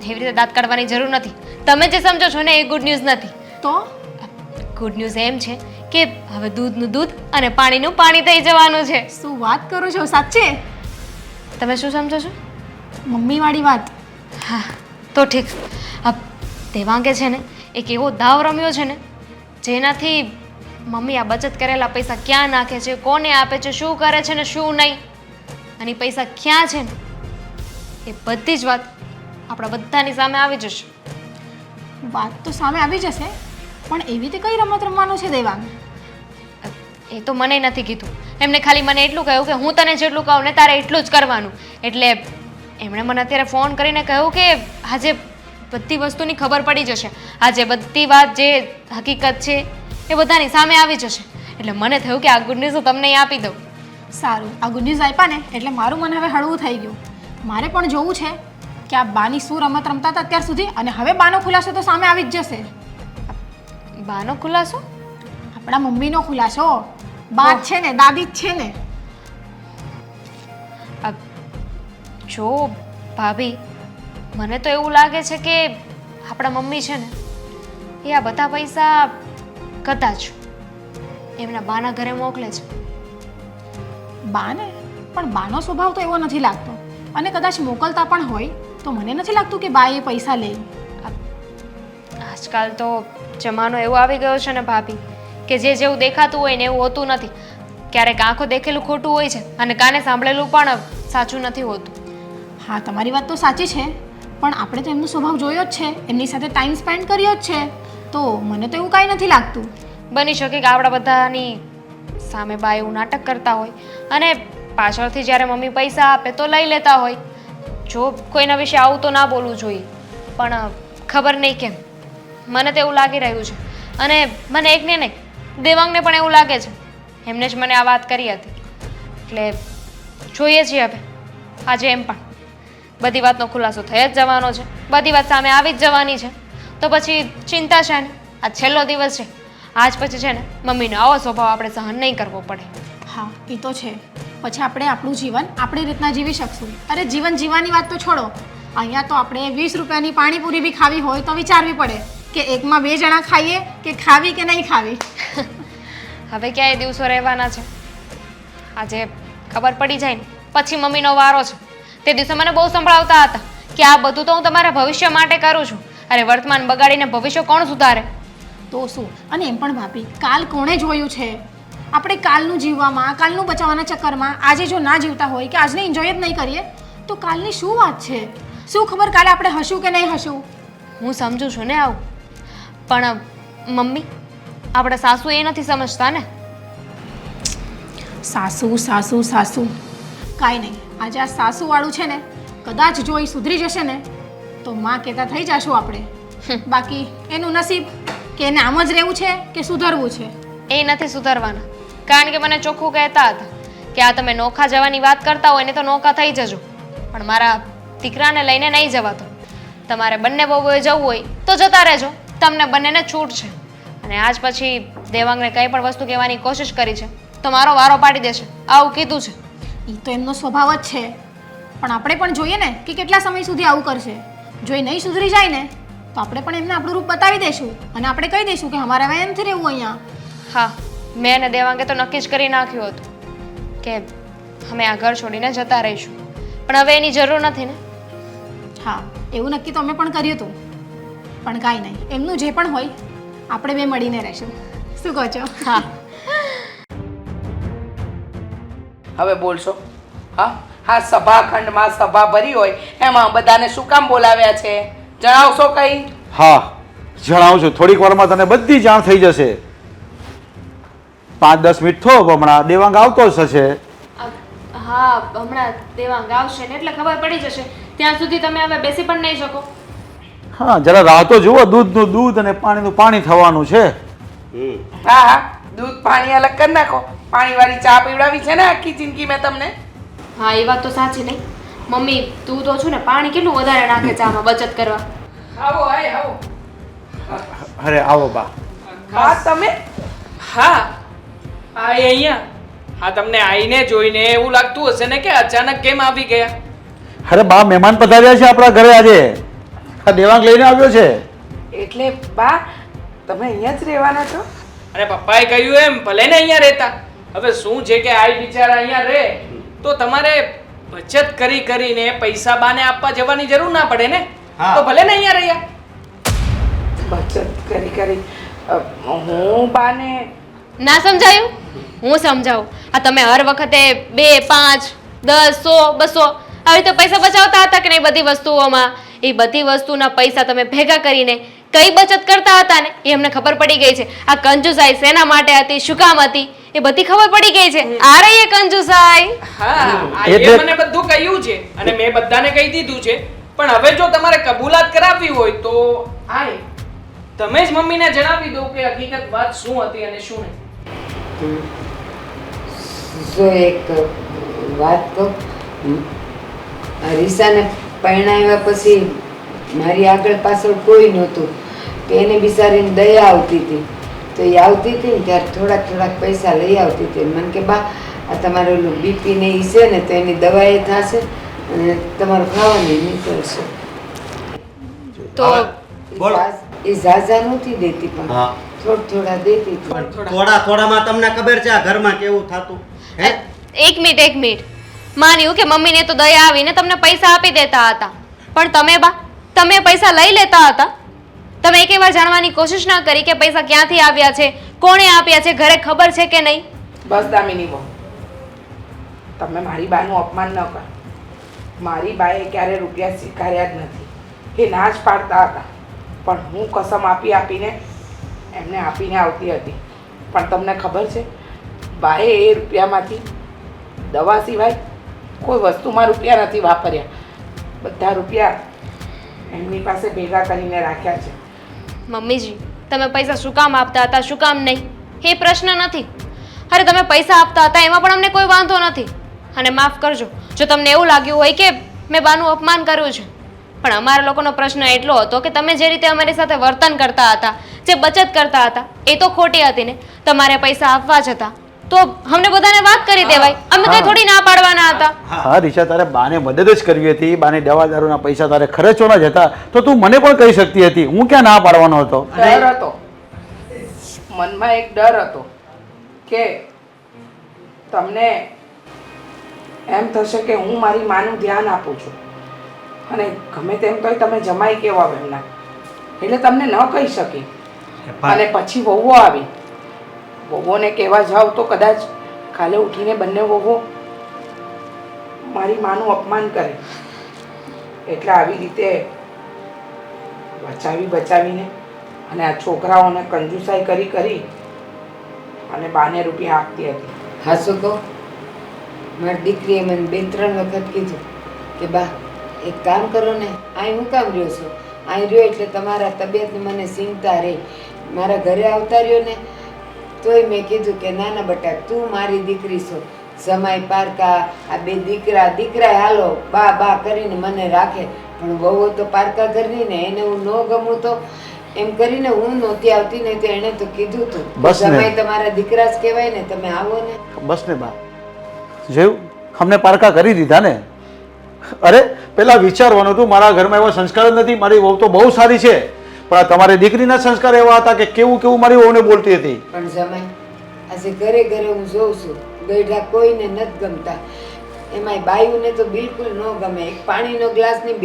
એવી રીતે દાંત કાઢવાની જરૂર નથી. તમે જે સમજો છો ને એ ગુડ ન્યૂઝ નથી. તો ગુડ ન્યૂઝ એમ છે કે હવે દૂધનું દૂધ અને પાણીનું પાણી થઈ જવાનું છે. શું વાત કરો છો? સાચે? તમે શું સમજો છો? મમ્મી વાળી વાત. હા તો ઠીક. દેવાંગે છે ને એક એવો દાવ રમ્યો છે ને જેનાથી મમ્મી આ બચત કરેલા પૈસા ક્યાં નાખે છે, કોને આપે છે, શું કરે છે ને શું નહીં, અને પૈસા ક્યાં છે ને એ બધી જ વાત આપણા બધાની સામે આવી જશે. વાત તો સામે આવી જશે, પણ એવી રીતે કઈ રમત રમવાનું છે દેવાંગ? એ તો મને નથી કીધું. એમને ખાલી મને એટલું કહ્યું કે હું તને જેટલું કહું ને તારે એટલું જ કરવાનું. એટલે એમણે મને અત્યારે ફોન કરીને કહ્યું કે આજે બધી વસ્તુની ખબર પડી જશે. આજે બધી વાત જે હકીકત છે એ બધાની સામે આવી જશે. એટલે મને થયું કે આ ગુડ ન્યૂઝ હું તમને આપી દઉં. સારું, આ ગુડ ન્યૂઝ આપ્યા ને એટલે મારું મન હવે હળવું થઈ ગયું. મારે પણ જોવું છે કે આ બાની શું રમત રમતા હતા અત્યાર સુધી, અને હવે બાનો ખુલાસો તો સામે આવી જ જશે. બાનો ખુલાસો? આપણા મમ્મીનો ખુલાસો. બા જ છે ને, દાદી જ છે ને. જો ભાભી, મને તો એવું લાગે છે કે આપણા મમ્મી છે ને એ આ બધા પૈસા કદાચ એમના બાના ઘરે મોકલે છે. બાને? પણ બાનો સ્વભાવ તો એવો નથી લાગતો, અને કદાચ મોકલતા પણ હોય તો મને નથી લાગતું કે બા એ પૈસા લે. આજકાલ તો જમાનો એવો આવી ગયો છે ને ભાભી કે જે જેવું દેખાતું હોય ને એવું હોતું નથી. ક્યારેક આંખો દેખેલું ખોટું હોય છે અને કાને સાંભળેલું પણ સાચું નથી હોતું. હા, તમારી વાત તો સાચી છે, પણ આપણે તો એમનો સ્વભાવ જોયો જ છે, એમની સાથે ટાઈમ સ્પેન્ડ કર્યો જ છે, તો મને તો એવું કાંઈ નથી લાગતું. બની શકે કે આપણા બધાની સામે બા એવું નાટક કરતા હોય અને પાછળથી જ્યારે મમ્મી પૈસા આપે તો લઈ લેતા હોય. જો કોઈના વિશે આવું તો ના બોલવું જોઈએ, પણ ખબર નહીં કેમ મને તો એવું લાગી રહ્યું છે. અને મને એકને નહીં, દેવાંગને પણ એવું લાગે છે. એમને જ મને આ વાત કરી હતી. એટલે જોઈએ છીએ હવે. આજે એમ પણ બધી વાતનો ખુલાસો થઈ જ જવાનો છે, બધી વાત સામે આવી જ જવાની છે. તો પછી ચિંતા છે ને, આ છેલ્લો દિવસ છે. આજ પછી છે ને મમ્મીનો આવો સ્વભાવ આપણે સહન નહીં કરવો પડે. હા, એ તો છે. પછી આપણે આપણું જીવન આપણી રીતના જીવી શકશું. અરે જીવન જીવવાની વાત તો છોડો, અહીંયા તો આપણે 20 રૂપિયાની પાણીપુરી બી ખાવી હોય તો વિચારવી પડે કે એકમાં 2 જણા ખાઈએ કે ખાવી કે નહીં ખાવી. હવે ક્યાં એ દિવસો રહેવાના છે? આજે ખબર પડી જાય ને પછી મમ્મીનો વારો છે. તે દિવસે મને બહુ સંભળાવતા હતા કે આ બધું તો હું તમારા ભવિષ્ય માટે કરું છું. અરે વર્તમાન બગાડીને ભવિષ્ય કોણ સુધારે? તો શું? અને એમ પણ ભાભી, કાલ કોણે જોયું છે? આપણે કાલનું જીવવામાં, કાલનું બચાવવાના ચક્કરમાં આજે જો ના જીવતા હોય કે આજને એન્જોય જ નહીં કરીએ તો કાલની શું વાત છે? શું ખબર કાલે આપણે હશું કે નહીં હશું? હું સમજુ છું ને આવું, પણ મમ્મી આપણા સાસુ એ નથી સમજતા ને. સાસુ સાસુ સાસુ કાંઈ નહીં. આજે આ સાસુવાળું છે ને, કદાચ જો એ સુધરી જશે ને તો માં કહેતા થઈ જશું આપણે. બાકી એનું નસીબ કે એને આમ જ રહેવું છે કે સુધરવું છે. એ નથી સુધારવાના, કારણ કે મને ચોખ્ખું કહેતા હતા કે આ તમે નોખા જવાની વાત કરતા હોય ને તો નોખા થઈ જજો, પણ મારા દીકરાને લઈને નહીં જવાતો. તમારે બંને બહુએ જવું હોય તો જતા રહેજો, તમને બંનેને છૂટ છે. અને આજ પછી દેવાંગને કંઈ પણ વસ્તુ કહેવાની કોશિશ કરી છે તો મારો વારો પાડી દેશે, આવું કીધું છે. એ તો એમનો સ્વભાવ જ છે, પણ આપણે પણ જોઈએ ને કે કેટલા સમય સુધી આવું કરશે. જો એ નહીં સુધરી જાય ને તો આપણે પણ એમને આપણું રૂપ બતાવી દઈશું અને આપણે કહી દઈશું કે અમારે હવે એમથી રહેવું અહીંયા. હા, મેં અને દેવાંગે તો નક્કી જ કરી નાખ્યું હતું કે અમે આ ઘર છોડીને જતા રહીશું, પણ હવે એની જરૂર નથી ને. હા, એવું નક્કી તો અમે પણ કર્યું હતું, પણ કાંઈ નહીં, એમનું જે પણ હોય આપણે બે મળીને રહેશું. શું કહો છો? હા, હવે બોલશો? હા હા, સભાખંડમાં સભા ભરી હોય એમાં બધાને શું કામ બોલાવ્યા છે? જણાવશો કઈ? હા, જણાવું છું. થોડીક વારમાં તને બધી જાણ થઈ જશે. 5-10 મિનિટ થો હમણાં દેવાંગ આવતો જ હશે. હા હમણાં દેવાંગ આવશે ને એટલે ખબર પડી જશે. ત્યાં સુધી તમે હવે બેસી પણ નહીં શકો. હા જરા રાહ તો જુઓ, દૂધનું દૂધ અને પાણીનું પાણી થવાનું છે. હા હા, દૂધ પાણી અલગ કરી નાખો. પાણીવાળી ચા પીવડાવી છે ને આખી જિંદગી મેં તમને. હા એ વાત તો સાચી નહીં. મમ્મી તું તો છું ને પાણી કેટલું વધારે નાખે ચામાં બચત કરવા. આવો આવો. અરે આવો બા. હા તમે હા આ અહીંયા. હા તમને આઈને જોઈને એવું લાગતું હશે ને કે અચાનક કેમ આવી ગયા. અરે બા મહેમાન પધાર્યા છે આપણા ઘરે આજે. આ દેવાંગ લઈને આવ્યો છે. એટલે બા તમે અહીંયા જ રહેવાના છો? અને પપ્પાએ કહ્યું એમ ભલે ને અહીંયા રહેતા. હવે શું છે કે આ બિચારા અહીંયા રહે તો તમારે બચત કરી કરીને પૈસા બાને આપવા જવાની જરૂર ના પડે ને. હા. તો ભલે ને અહીંયા રહ્યા. બચત કરી કરી હું બાને ના સમજાયું? હું સમજાવું. આ તમે હર વખતે 2, 5, 10, 100, 200 આવી તો પૈસા બચાવતા હતા કે નહીં બધી વસ્તુઓમાં? એ બધી વસ્તુના પૈસા તમે ભેગા કરીને કઈ બચત કરતા હતા ને એ અમને ખબર પડી ગઈ છે. આ કંજુસાઈ શેના માટે હતી, શું કામ હતી એ બધી ખબર પડી ગઈ છે. આ રહી એ કંજુસાઈ. હા આ એટલે- એ મને બધું કહ્યું છે અને મેં બધાને કહી દીધું છે. પણ હવે જો તમારે કબૂલાત કરાવવી હોય તો આય તમે જ મમ્મીને જણાવી દો કે હકીકત વાત શું હતી અને શું નહીં. જો એક વાત કહું, રીસાને પરણાવ્યા પછી મારી આગળ પાછળ કોઈ નહોતું કે એને બિચારીને દયા આવતી હતી. તો એ આવતી હતી ને ત્યારે થોડાક પૈસા લઈ આવતી હતી. મને કે બા આ તમારે ઓલું બીપી ને ઈ છે ને તો એની દવાએ થશે અને તમારું ખાવાનું નીકળશે. તો બોલો. એ ઝાઝા નહોતી દેતી પણ હા. થોડા દેતી હતી. પણ થોડામાં તમને ખબર છે આ ઘરમાં કેવું થતું હે? એક મિનિટ માન્યું કે મમ્મીને તો દયા આવીને તમને પૈસા આપી દેતા હતા. પણ તમે બા તમે પૈસા લઈ લેતા હતા. તમે એક વાર જાણવાની કોશિશ ના કરી કે પૈસા ક્યાંથી આવ્યા છે, કોણે આપ્યા છે, ઘરે ખબર છે કે નહીં? બસ દામિની બહુ, તમે મારી બાનું અપમાન ન કરો. મારી બાએ ક્યારે રૂપિયા સ્વીકાર્યા જ નથી. એ ના જ પાડતા હતા. પણ હું કસમ આપીને એમને આપીને આવતી હતી. પણ તમને ખબર છે બાએ એ રૂપિયામાંથી દવા સિવાય કોઈ વસ્તુમાં રૂપિયા નથી વાપર્યા. બધા રૂપિયા એમની પાસે ભેગા કરીને રાખ્યા છે. મમ્મીજી તમે પૈસા શું કામ આપતા હતા, શું કામ નહીં એ પ્રશ્ન નથી. અરે તમે પૈસા આપતા હતા એમાં પણ અમને કોઈ વાંધો નથી. અને માફ કરજો જો તમને એવું લાગ્યું હોય કે મેં બાનું અપમાન કર્યું છે. પણ અમારા લોકોનો પ્રશ્ન એટલો હતો કે તમે જે રીતે અમારી સાથે વર્તન કરતા હતા, જે બચત કરતા હતા એ તો ખોટી હતી ને. તમારે પૈસા આપવા જ હતા તો અમને બધાને વાત કરી દેવાય. અમે કઈ થોડી ના પાડવાના હતા. હા રીશા, તારે બાને મદદ જ કરવી હતી. બાને દવા દારૂના પૈસા તારે ખર્ચવાના જ હતા તો તું મને પણ કહી શકતી હતી. હું ક્યાં ના પાડવાનો હતો? ડર હતો મનમાં, એક ડર હતો કે તમને એમ થશે કે હું મારી માનું ધ્યાન આપું છું અને ગમે તેમ તોય તમે જમાઈ કેવા એમના, એટલે તમને ન કહી શકી. અને પછી વહુઓ આવી. વહુઓને કહેવા જાવ તો કદાચ કાલે ઉઠીને બંને વહુઓ મારી માનું અપમાન કરે. એટલે આવી રીતે બચાવીને અને આ છોકરાઓને કંજુસાઈ કરી અને બાને રૂપિયા આપતી હતી. હા શું કહું, મારી દીકરીએ મને 2-3 વખત કીધું કે બા એક કામ કરો ને, અહીં હું કામ રહ્યો છું, અહીં રહ્યો એટલે તમારા તબિયતની મને ચિંતા રહી. મારા ઘરે આવતા રહ્યો ને તોય મેં કીધું કે ના બટા તું મારી દીકરી છો. જમાઈ પારકા આ 2 દીકરા હાલો બા કરીને મને રાખે. પણ વહુ તો પારકા ઘરની ને એને હું ન ગમું તો એમ કરીને હું નહોતી આવતી ને તો એણે તો કીધું તું બસ ને. જમાઈ તમારા દીકરા જ કહેવાય ને, તમે આવો ને. બસ ને બા, જોયું અમને પારકા કરી દીધા ને. અરે પેલા વિચારવાનું હતું, મારા ઘરમાં એવા સંસ્કાર જ નથી. મારી વહુ તો બહુ સારી છે પણ આ તમારી દીકરીના સંસ્કાર એવા હતા કે કેવું મારી વહુને બોલતી હતી. પણ જમાઈ આજે ઘરે હું જોઉં છું ગઈઢા કોઈને નથી ગમતા. એમાંય બાયુને તો બિલકુલ ન ગમે. એક પાણીનો ગ્લાસની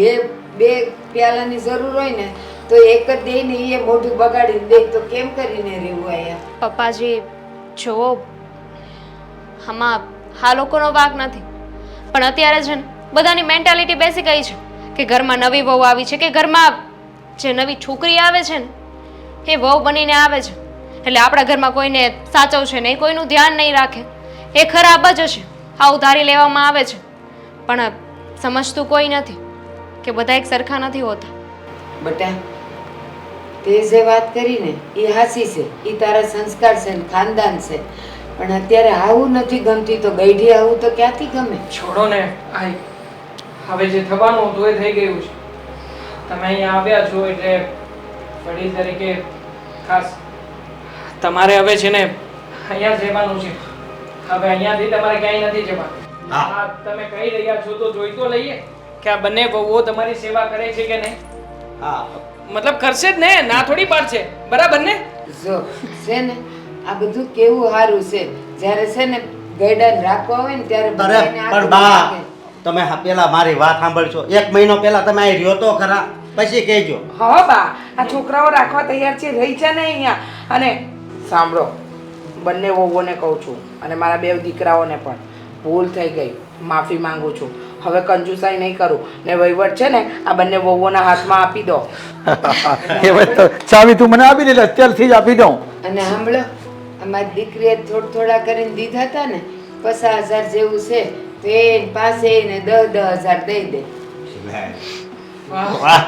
બે પ્યાલાની જરૂર હોય ને તો એક જ દે ને એ મોઢું બગાડીને દે તો કેમ કરીને રહેવું અહીંયા? પપ્પાજી જુઓ આમાં આ લોકોનો વાંક નથી. પણ અત્યારે છે ને બધાની મેન્ટાલિટી બેસી ગઈ છે કે ઘરમાં નવી વહુ આવી છે કે ઘરમાં જે નવી છોકરી આવે છે ને એ વહુ બનીને આવે છે એટલે આપણા ઘરમાં કોઈને સાચવશે નહીં, કોઈનું ધ્યાન નહીં રાખે. એ ખરાબ જ હશે, આવું ધારી લેવામાં આવે છે. પણ સમજતું કોઈ નથી કે બધા એક સરખા નથી હોતા. બટા તે જે વાત કરી ને એ હાસી છે, એ તારા સંસ્કાર છે ને ખાનદાન છે. પણ અત્યારે આવું નથી ગમતી તો ગઈઢી આવું તો ક્યાંથી ગમે? છોડો ને આ હવે જે થવાનું હતું એ થઈ ગયું છે. તમે અહીંયા આવ્યા છો એટલે વડીલ તરીકે ખાસ તમારે હવે છે ને અહીંયા જ રહેવાનું છે. હવે અહીંયાથી તમારે ક્યાંય નથી જવાનું. હા. આ તમે કહી રહ્યા છો તો જોઈ તો લઈએ કે આ બંને વહુઓ તમારી સેવા કરે છે કે નહીં. હા મતલબ કરશે જ ને, ના થોડી પાડશે, બરાબર ને? જો છે ને આ બધું કેવું સારું છે. જ્યારે છે ને ગયડાને રાખવા હોય ને ત્યારે અરે બધાને પણ આખું બા લાગે. તમે હા પેલા મારી વાત સાંભળશો. 1 મહિનો પહેલા તમે અહીં રહ્યો તો ખરા, પછી કહેજો. હા બા, આ છોકરાઓ રાખવા તૈયાર છે, રહી છે ને અહીંયા. અને સાંભળો, બંને વહુઓને કહું છું અને મારા 2 દીકરાઓને પણ, ભૂલ થઈ ગઈ, માફી માંગુ છું. હવે કંજુસાઈ નહીં કરું ને વહીવટ છે ને આ બંને વહુઓના હાથમાં આપી દો. એ વાત તો ચાવી તું મને આપી દે એટલે અત્યારથી જ આપી દઉં. અને સાંભળો અમારી દીકરીએ થોડા કરીને દીધા હતા ને 50,000 જેવું છે તો એ પાસે એને 10,000 દઈ દે. વાહ. વાહ